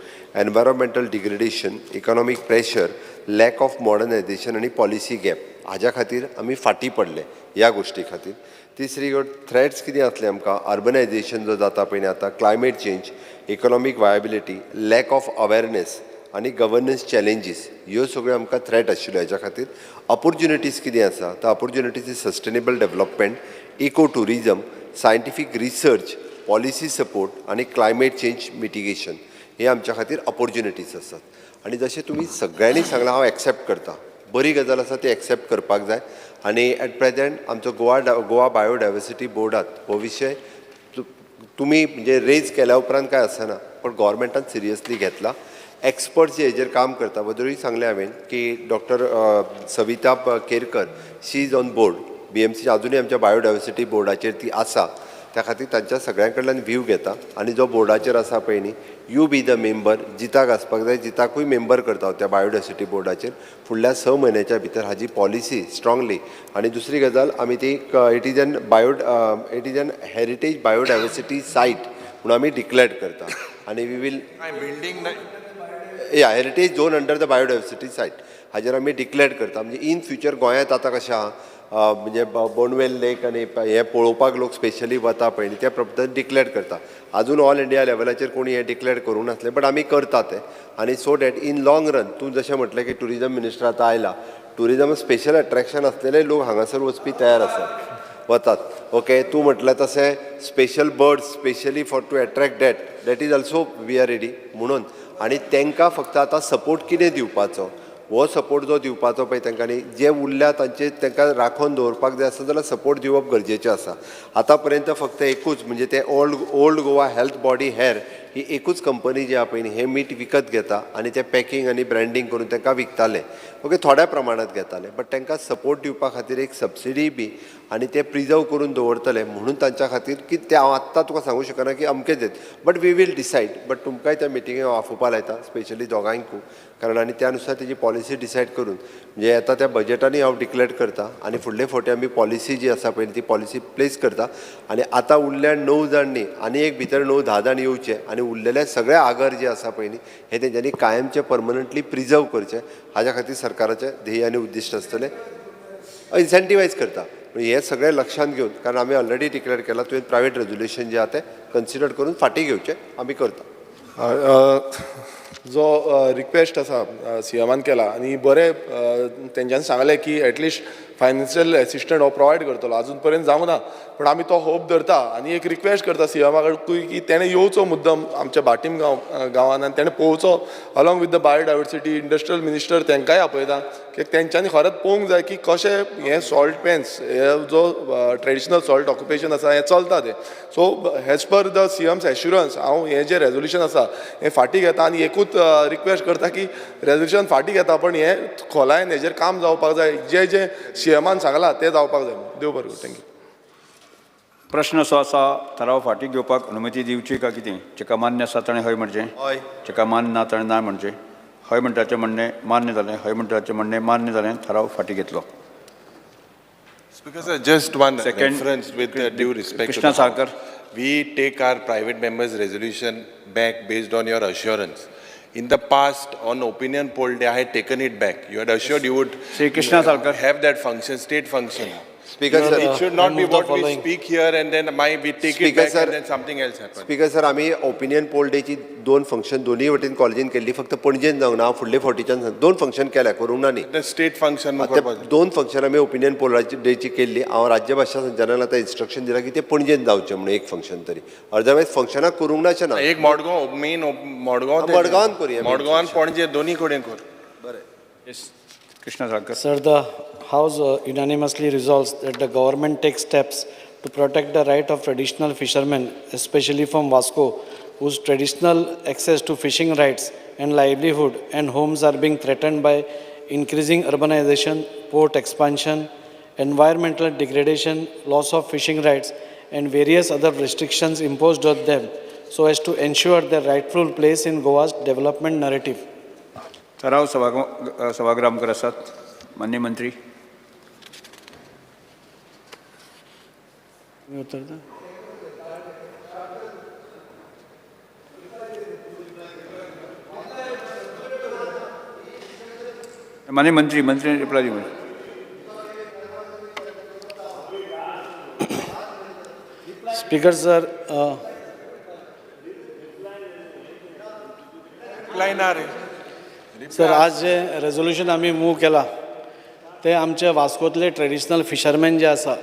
environmental degradation, economic pressure, lack of modernization आणि policy gap. हाज्या खातीर आमी फाटी पडले ह्या गोष्टी खातीर. तिसरी गोष्ट थ्रेट्स कितें आसले आमकां, अर्बनायझेशन जो जाता पळय न्ही आतां, climate change, economic viability, lack of awareness आनी गव्हर्नन्स चॅलेंजीस ह्यो सगळ्यो आमकां थ्रेट आशिल्ल्यो. हेच्या खातीर ऑपॉर्च्युनिटीज कितें आसा, तर opportunities is sustainable development, eco tourism, scientific research, policy support आनी क्लायमेट चेंज मिटिगेशन हे आमच्या खातीर ऑपॉर्च्युनिटीज आसात. आनी जशें तुमी सगळ्यांनी सांगलां हांव एक्सेप्ट करता, बरी गजाल आसा ती एक्सेप्ट करपाक जाय. आनी एट प्रेजेंट आमचो गोवा बायोडायवर्सिटी बोर्डात हो विशय तुमी म्हणजे रेज केल्या उपरांत काय आसना, पण गव्हर्मेंटान सिरियसली घेतला. एक्सपर्ट्स जे हेजेर काम करता, बदलूय सांगलें हांवें की doctor Savita Kerkar she is on board BMC अजूनही आमच्या बायोडायवर्सिटी बोर्डाचेर ती आसा. त्या खातीर तांच्या सगळ्यां कडल्यान व्ह्यू घेता आनी जो बोर्डाचेर आसा पळय न्ही, यू बी द मेंबर, जिताक आसपाक जाय, जिताकूय मेंबर करता त्या बायोडायवर्सिटी बोर्डाचेर फुडल्या 6 म्हयन्याच्या भितर हाजी पॉलिसी स्ट्रॉंगली. आनी दुसरी गजाल आमी ती it is an heritage biodiversity site म्हणून आमी डिक्लेअर करता आनी we will building heritage zone under the biodiversity site हाजेर आमी डिक्लेअर करता. म्हणजे इन फ्युचर गोंयांत आतां कशें आहा, म्हणजे बोनवेल लेक आनी हे पळोवपाक लोक स्पेशली वता पळय न्ही, त्या पद्दतीन डिक्लेअर करता. अजून ऑल इंडिया लेवलाचेर कोणी हे डिक्लेअर करूं नासलें, बट आमी करता तें. आनी so that in long run, तूं जशें म्हटलें की टुरिजम मिनिस्टर आतां आयला, टुरिजम स्पेशल अट्रॅक्शन आसलेले लोक हांगासर वचपी तयार आसात, वतात. ओके, तूं म्हटलें तशें special birds specially for to attract that is also we are ready म्हणून. आनी तांकां फक्त आतां सपोर्ट कितें दिवपाचो, हो सपोर्ट जो दिवपाचो पळय तांकांनी जे उरल्या तांचे तांकां राखून दवरपाक जाय आसा जाल्यार सपोर्ट दिवप गरजेचें आसा. आतां पर्यंत फक्त एकूच म्हणजे ते ओल्ड गोवा हेल्थ बॉडी हेर ही एकूच कंपनी जी आहा पळय न्ही हें मीठ विकत घेता आनी तें पॅकींग आनी ब्रँडींग करून तांकां विकताले. ओके, थोड्या प्रमाणात घेताले, बट तांकां सपोर्ट दिवपा खातीर एक सबसिडी बी आनी ते प्रिजर्व करून दवरतले म्हणून तांच्या खातीर की ते हांव आत्तां तुका सांगूं शकना की अमकेच देत, but we will decide. But तुमकांय त्या मिटिंगेक हांव आफोवपा लायता, स्पेशली दोगांयकू, कारण आनी त्या नुसार तेजी पॉलिसी डिसायड करून म्हणजे येता त्या बजेटांनी हांव डिक्लेअर करता आनी फुडले फावटी आमी पॉलिसी जी आसा पळय ती पॉलिसी प्लेस करता. आनी आतां उरल्या 9 जाणांनी आनी एक भितर 9-10 जाण येवचे आनी उरलेले सगळे आगर जे आसा पळय न्ही हे तेंच्यांनी कायमचे परमनंटली प्रिजर्व करचे. हाज्या खातीर सरकाराचें ध्येय आनी उद्दिश्ट आसतलें. इन्सेंटिवायज करता हे सगळें लक्षांत घेवन, कारण आमी ऑलरेडी डिक्लेअर केला तुवें प्रायवेट रेजोल्युशन जे आहा तें कन्सिडर करून फाटीं घेवचें आमी करता. जो रिक्वेस्ट आसा सीएमान केला आनी बरें तेंच्यांनी सांगलें की एटलिस्ट फायनान्शियल एसिस्टंट हो प्रोवायड करतलो. अजून पर्यंत जावंक ना, पण आमी तो होप धरता आनी एक रिक्वेस्ट करता सीएमा कडेन की तेणें येवचो मुद्दम आमच्या भाटीम गांवांत आनी तेणें पळोवचो along with the biodiversity industrial minister तेंकांय आपयता की तेंच्यांनी खरेंच पळोवंक जाय की कशें हें सॉल्ट पेन्स हे जो ट्रेडिशनल सॉल्ट ऑक्युपेशन आसा हें चलता तें. So as per the CM's assurance हांव हें जें रेजोल्युशन आसा हें फाटीं घेता आनी एकूच रिक्वेस्ट करता की रेजोल्युशन फाटीं घेता पण हें खोलायन हेजेर काम जावपाक जाय. जें सीएमान सांगलां तें जावपाक जाय. देव बरें करूं. थँक्यू. प्रश्न असो आसा, थाराव फाटीं घेवपाक अनुमती दिवची काय कितें? जेका मान्य आसा ताणें हय म्हणचें, हय. जेका मान्य ना ताणें ना म्हणचें. हय म्हणटाचें म्हणणें मान्य जालें, हय म्हणटाचें म्हणणें मान्य जालें, थाराव फाटीं घेतलो. Speaker sir, just one Second, reference with due respect to Krishna the House. Sarkar. We take our private members' resolution back based on your assurance. In the past, on opinion poll day, I had taken it back. You had assured you would Sri Krishna Sarkar. have that function, state function. Speaker sir, It should not be what we speak here and then we take Speaker it back sir, and then something else happens. Speaker sir आमी opinion poll डेची 2 function दोनूय वटेन कॉलेजीन केल्ली, फक्त पणजेन जावंक ना. फुडले फावटीच्यान 2 फंक्शन केल्या, करूंक ना न्ही. The state function ते 2 फंक्शन आमी ओपिनियन पोल डेची केल्ली. हांव राज्य भाशा संचालनान आतां इन्स्ट्रक्शन दिलां की ते पणजेन जावचें म्हणून एक फंक्शन तरी. अदरवायज फंक्शनां करूंक नाशें ना. एक मडगांव मेन मडगांवान करुया. मडगांवान पणजे दोन्ही कडेन कर. Yes. Krishna Sarkar. Sir, the House unanimously resolves that the government takes steps to protect the right of traditional fishermen, especially from Vasco, whose traditional access to fishing rights and livelihood and homes are being threatened by increasing urbanization, port expansion, environmental degradation, loss of fishing rights, and various other restrictions imposed on them, so as to ensure their rightful place in Goa's development narrative. ठराव सभागृहांकर आसात. माननीय मंत्री. माननीय मंत्री reply दिवं. Speaker sir, sir आज जे resolution आमी मूव केला ते आमचे वास्कोतले ट्रेडिशनल फिशरमॅन जे आसा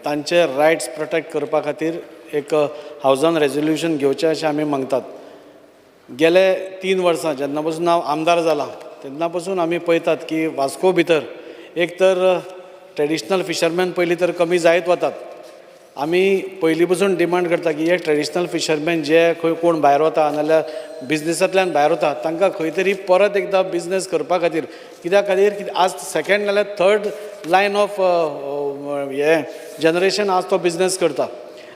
तांचे रायट्स प्रोटेक्ट करपा खातीर एक हावजान रेजोल्युशन घेवचें अशें आमी मागतात. गेले 3 वर्सां जेन्ना पासून हांव आमदार जाला तेन्ना पासून आमी पळयतात की वास्को भितर एक तर ट्रेडिशनल फिशरमॅन पयलीं तर कमी जायत वतात. आमी पयलीं पसून डिमांड करता की हे ट्रेडिशनल फिशरमॅन जे खंय कोण भायर वता नाजाल्यार बिजनेसांतल्यान भायर वता तांकां खंय तरी परत एकदां बिजनेस करपा खातीर कित्याक खातीर आज सेकेंड नाजाल्यार थर्ड लायन ऑफ हे जनरेशन आज तो बिजनेस करता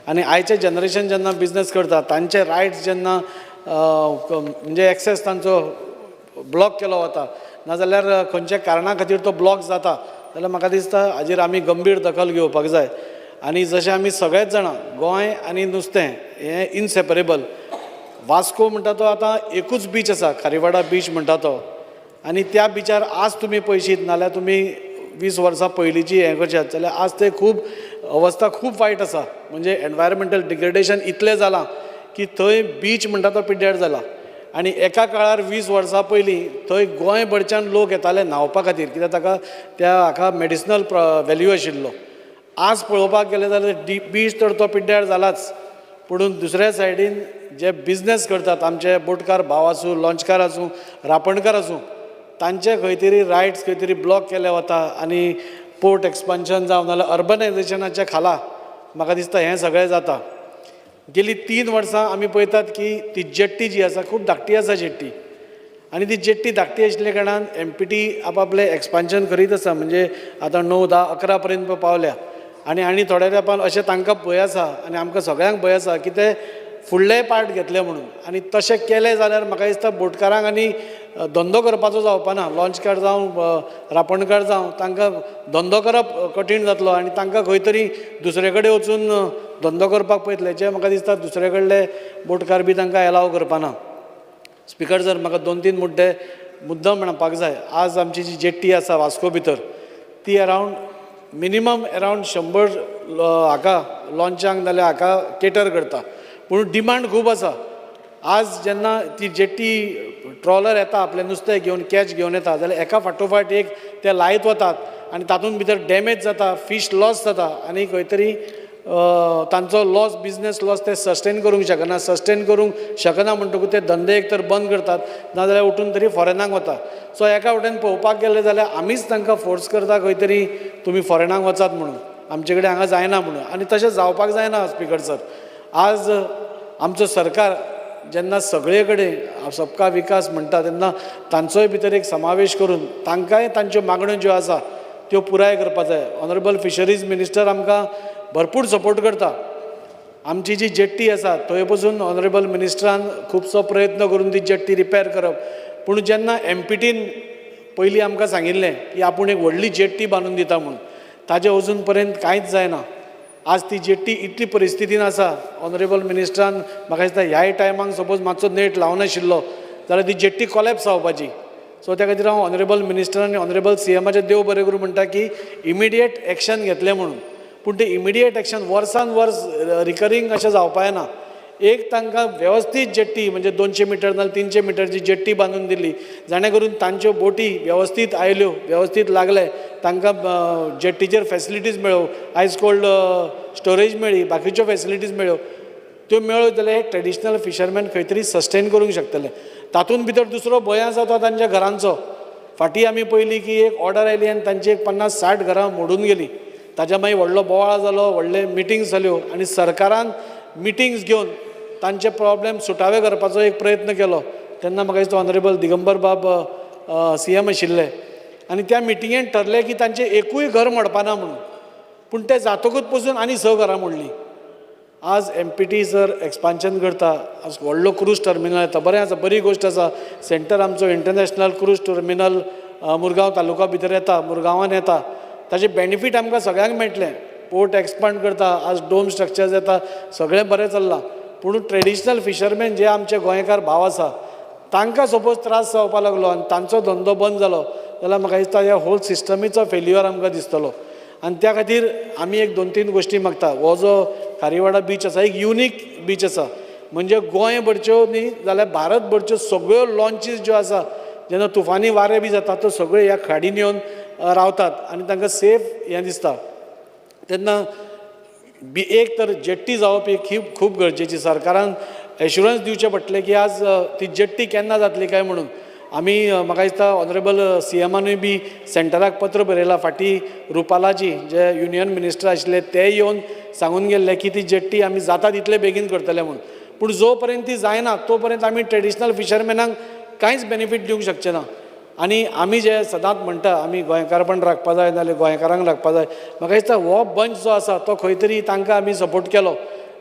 आनी आयचे जनरेशन जेन्ना बिजनेस करता तांचे रायट्स जेन्ना म्हणजे एक्सेस तांचो ब्लॉक केलो वता नाजाल्यार खंयच्या कारणा खातीर तो ब्लॉक जाता जाल्यार म्हाका दिसता हाजेर आमी गंभीर दखल घेवपाक जाय. आनी जशें आमी सगळेच जाणां गोंय आनी नुस्तें हें इनसेपरेबल. वास्को म्हणटा तो आतां एकूच बीच आसा, खारीवाडा बीच म्हणटा तो, आनी त्या बिचार आज तुमी पळयशीत नाल्यार तुमी 20 वर्सां पयलींची हें करशात जाल्यार आज ते खूब अवस्था खूब वायट आसा. म्हणजे एनवायरमेंटल डिग्रेडेशन इतलें जालां की थंय बीच म्हणटा तो पिड्ड्यार जाला. आनी एका काळार 20 वर्सां पयलीं थंय गोंयभरच्यान लोक येताले न्हांवपा खातीर कित्याक ताका त्या हाका मेडिसिनल व्हॅल्यू आशिल्लो. आज पळोवपाक गेले जाल्यार बीच तर तो पिड्ड्यार जालाच, पुणून दुसऱ्या सायडीन जे बिजनेस करतात आमचे बोटकार भाव आसूं, लॉन्चकार आसूं, रापणकार आसूं, तांचे खंय तरी रायट्स खंय तरी ब्लॉक केले वता आनी पोर्ट एक्सपान्शन जावं नाल्यार अर्बनायझेशनाच्या खाला म्हाका दिसता हें सगळें जाता. गेली 3 वर्सां आमी पळयतात की ती जेट्टी जी आसा खूब धाकटी आसा जेट्टी आनी ती जेट्टी धाकटी आशिल्ल्या कारणान MPT आपआपलें एक्सपान्शन करीत आसा म्हणजे आतां 9, 10, 11 पर्यंत पावल्या आनी थोड्या तेंपान अशें तांकां भंय आसा आनी आमकां सगळ्यांक भंय आसा की ते फुडलेय पार्ट घेतले म्हणून आनी तशें केलें जाल्यार म्हाका दिसता बोटकारांक आनी धंदो करपाचो जावपाना लॉन्चकार जावं रापणकार जावं तांकां धंदो करप कठीण जातलो आनी तांकां खंय तरी दुसरे कडेन वचून धंदो करपाक पळयतले जे म्हाका दिसता दुसरे कडले बोटकार बी तांकां एलाव करपाना. स्पिकर सर म्हाका 2-3 मुद्दम म्हणपाक जाय. आज आमची जी जेट्टी आसा वास्को भितर ती मिनिमम अरावंड 100 हाका लॉन्चांक नाल्यार हाका केटर करता पूण डिमांड खूब आसा. आज जेन्ना ती जेट्टी ट्रॉलर येता आपलें नुस्तें घेवन कॅच घेवन येता जाल्यार एका फाटोफाट एक ते लायत वतात आनी तातूंत भितर डॅमेज जाता फीश लॉस जाता आनी खंय तरी तांचो लॉस बिजनेस लॉस ते सस्टेन करूंक शकना म्हणटकूच ते धंदे एक तर बंद करतात नाजाल्यार उठून तरी फॉरेनाक वता. सो एका वटेन पळोवपाक गेले जाल्यार आमीच तांकां फोर्स करता खंय तरी तुमी फॉरेनाक वचात म्हणून आमचे कडेन हांगा जायना म्हणून आनी तशें जावपाक जायना. स्पिकर सर आज आमचो सरकार जेन्ना सगळे कडेन सबका विकास म्हणटा तेन्ना तांचोय भितर एक समावेश करून तांकांय तांच्यो मागण्यो ज्यो आसा त्यो पुराय करपाक जाय. ऑनरेबल फिशरीज मिनिस्टर आमकां भरपूर सपोर्ट करता. आमची जी जेट्टी आसा थंय पसून ऑनरेबल मिनिस्टरान खुबसो प्रयत्न करून ती जेट्टी रिपेर करप पूण जेन्ना MPTन पयलीं आमकां सांगिल्लें की आपूण एक व्हडली जेट्टी बांदून दिता म्हणून ताजे अजून पर्यंत कांयच जायना. आज ती जेट्टी इतली परिस्थितीन आसा ऑनरेबल मिनिस्टरान म्हाका दिसता ह्याय टायमाक सपोज मातसो नेट लावनाशिल्लो जाल्यार ती जेट्टी कॉलेप्स जावपाची. सो त्या खातीर हांव ऑनरेबल मिनिस्टर आनी ऑनरेबल CMाचें देव बरें करूं म्हणटा की इमिडिएट एक्शन घेतलें म्हणून. पूण तें इमिडिएट एक्शन वर्सान वर्स रिकरींग अशें जावपाना. एक तांकां वेवस्थीत जेट्टी म्हणजे 200 मिटर नाल्यार 300 मिटरची जेट्टी बांदून दिल्ली जाणे करून तांच्यो बोटी वेवस्थीत आयल्यो वेवस्थीत लागले तांकां जेट्टीचेर फॅसिलिटीज मेळ्ळ्यो आयस कोल्ड स्टोरेज मेळ्ळी बाकीच्यो फॅसिलिटीज मेळ्ळ्यो त्यो मेळ्ळ्यो जाल्यार एक ट्रेडिशनल फिशरमॅन खंय तरी सस्टेन करूंक शकतले. तातूंत भितर दुसरो भंय आसा तो तांच्या घरांचो. फाटीं आमी पयली की एक ऑर्डर आयली आनी तांची एक 50-60 घरां मोडून गेली. ताच्या मागीर व्हडलो बोवाळ जालो व्हडले मिटिंग्स जाल्यो आनी सरकारान मिटिंग्स घेवन तांचे प्रॉब्लेम सुटावे करपाचो एक प्रयत्न केलो. तेन्ना म्हाका दिसता ऑनरेबल दिगंबर बाब CM आशिल्ले आनी त्या मिटिंगेंत ठरलें की तांचें एकूय घर मोडपाना म्हणून. पूण ते जातकूच पसून आनी 6 घरां मोडलीं. आज MPT जर एक्सपान्शन करता आज व्हडलो क्रूज टर्मिनल येता बरें आसा बरी गोश्ट आसा. सेंटर आमचो इंटरनॅशनल क्रूज टर्मिनल मुरगांव तालुका भितर येता मुरगांवान येता ताचें बेनिफीट आमकां सगळ्यांक मेळटलें. पोर्ट एक्सपांड करता आज डोम स्ट्रक्चर्स येता सगळें बरें चल्लां. पूण ट्रेडिशनल फिशरमॅन जे आमचे गोंयकार भाव आसा तांकां सपोज त्रास जावपाक लागलो आनी तांचो धंदो बंद जालो जाल्यार म्हाका दिसता ह्या होल सिस्टमीचो फेल्युअर आमकां दिसतलो. आनी त्या खातीर आमी एक 2-3 गोश्टी मागता. हो जो खारीवाडा बीच आसा एक युनीक बीच आसा म्हणजे गोंयभरच्यो न्ही जाल्यार भारतभरच्यो सगळ्यो लॉन्चीस ज्यो आसा जेन्ना तुफानी वारे बी जाता तो सगळे ह्या खाडीन येवन रावतात आनी तांकां सेफ हें दिसता. तेन्ना एक तर जेट्टी जावप ही खूब गरजेची. सरकारान एश्युरन्स दिवचें पडटलें की आज ती जेट्टी केन्ना जातली काय म्हणून. आमी म्हाका दिसता ऑनरेबल CMानूय बी सेंटराक पत्र बरयलां. फाटीं रुपालाजी जे युनियन मिनिस्टर आशिल्ले ते येवन सांगून गेल्ले की ती जेट्टी आमी जाता तितले बेगीन करतले म्हणून. पूण जो पर्यंत ती जायना तो पर्यंत आमी ट्रेडिशनल फिशरमॅनांक कांयच बेनिफीट दिवंक शकचे ना. आनी आमी जे सदांच म्हणटा आमी गोंयकारपण राखपा जाय नाल्यार गोंयकारांक राखपा जाय. म्हाका दिसता हो बंच जो आसा तो खंय तरी तांकां आमी सपोर्ट केलो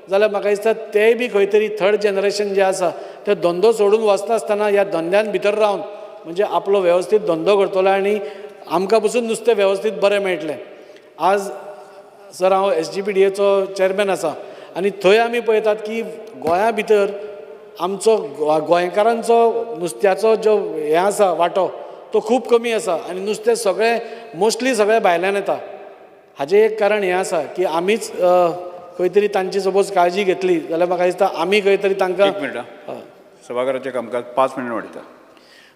जाल्यार म्हाका दिसता तेय बी खंय तरी थर्ड जनरेशन जे आसा ते धंदो सोडून वचना आसतना ह्या धंद्यान भितर रावन म्हणजे आपलो वेवस्थीत धंदो करतलो आनी आमकां पसून नुस्तें वेवस्थीत बरें मेळटलें. आज सर हांव SGPDAचो चेअरमॅन आसा आनी थंय आमी पळयतात की गोंया भितर आमचो गोंयकारांचो नुस्त्याचो जो हें आसा वांटो तो खूब कमी आसा आनी नुस्तें सगळें मोस्टली सगळें भायल्यान येता. हाजें एक कारण हें आसा की आमीच खंय तरी तांची सपोज काळजी घेतली जाल्यार म्हाका दिसता आमी खंय तरी तांकां 1 मिनट सभाघराचें कामकाज 5 मिनट वाडयता.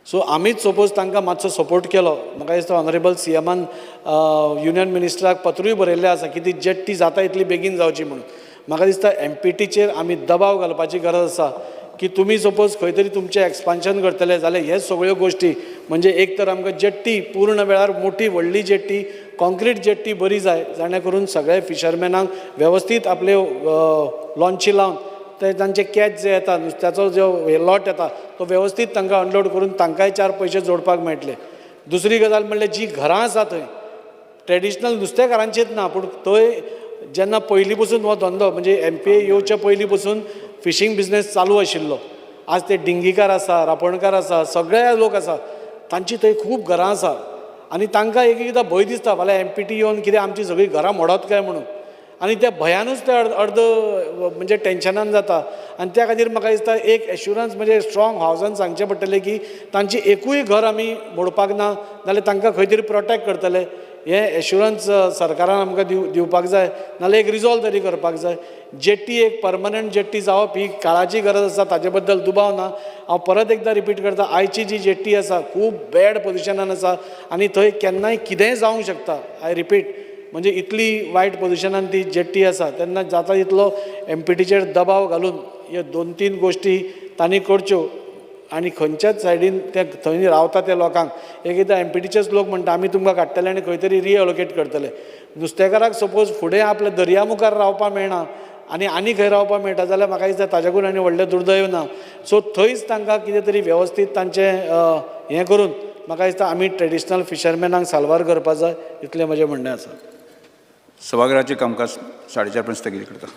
सो आमीच सपोज तांकां मातसो सपोर्ट केलो. म्हाका दिसता ऑनरेबल CMान युनियन मिनिस्टराक पत्रूय बरयल्लें आसा की ती जेट्टी जाता इतली बेगीन जावची म्हणून. म्हाका दिसता MPTचेर आमी दबाव घालपाची गरज आसा की तुमी सपोज खंय तरी तुमचें एक्सपान्शन करतले जाल्यार हे सगळ्यो गोश्टी म्हणजे एक तर आमकां जेट्टी पूर्ण वेळार मोठी व्हडली जेट्टी कॉन्क्रीट जेट्टी बरी जाय जाणे करून सगळे फिशरमॅनांक वेवस्थीत आपल्यो लॉन्ची लावन ते तांचे कॅच जे येता नुस्त्याचो जो लॉट येता तो वेवस्थीत तांकां अनलोड करून तांकांय 4 पयशे जोडपाक मेळटले. दुसरी गजाल म्हणल्यार जी घरां आसा थंय ट्रेडिशनल नुस्तेकारांचीच ना पूण थंय जेन्ना पयलीं पसून हो धंदो म्हणजे MPA येवचे पयलीं पसून फिशींग बिझनेस चालू आशिल्लो. आज ते डिंगीकार आसा, रापणकार आसा, सगळे लोक आसा, तांची थंय खूब घरां आसा आनी तांकां एक एकदां भंय दिसता फाल्यां MPT येवन कितें आमची सगळीं घरां मोडत काय म्हणून. आनी त्या भयानूच ते अर्द म्हणजे टेन्शनान जाता आनी त्या खातीर म्हाका दिसता एक एश्युरन्स म्हणजे स्ट्रॉंग हावजान सांगचें पडटलें की तांची एकूय घर आमी मोडपाक ना नाल्यार तांकां खंय तरी प्रोटेक्ट करतले. हें एश्युरन्स सरकारान आमकां दिवपाक जाय नाल्यार एक रिजॉल्व तरी करपाक जाय. जेट्टी एक परमनंट जेट्टी जावप ही काळाची गरज आसा ताजे बद्दल दुबाव ना. हांव परत एकदां रिपीट करता आयची जी जेट्टी आसा खूब बॅड पोजिशनान आसा आनी थंय केन्नाय कितेंय जावंक शकता. आय रिपीट म्हणजे इतली वायट पोजिशनान ती जेट्टी आसा तेन्ना जाता तितलो MPTचेर दबाव घालून ह्यो 2-3 गोश्टी तांणी करच्यो आनी खंयच्याच सायडीन ते थंय रावता त्या लोकांक एकदां MPTचेच लोक म्हणटा आमी तुमकां काडटले आनी खंय तरी रिएलोकेट करतले. नुस्तेकाराक सपोज फुडें आपल्या दर्या मुखार रावपाक मेळना आनी खंय रावपाक मेळटा जाल्यार म्हाका दिसता ताच्याकून आनी व्हडलें दुर्दैव ना. सो थंयच तांकां कितें तरी वेवस्थीत तांचें हें करून म्हाका दिसता आमी ट्रेडिशनल फिशरमॅनांक साल्वार करपाक जाय इतलें म्हजें म्हणणें आसा. सभागृहाचे कामकाज 4:30 पर्यंत स्थगीत करता.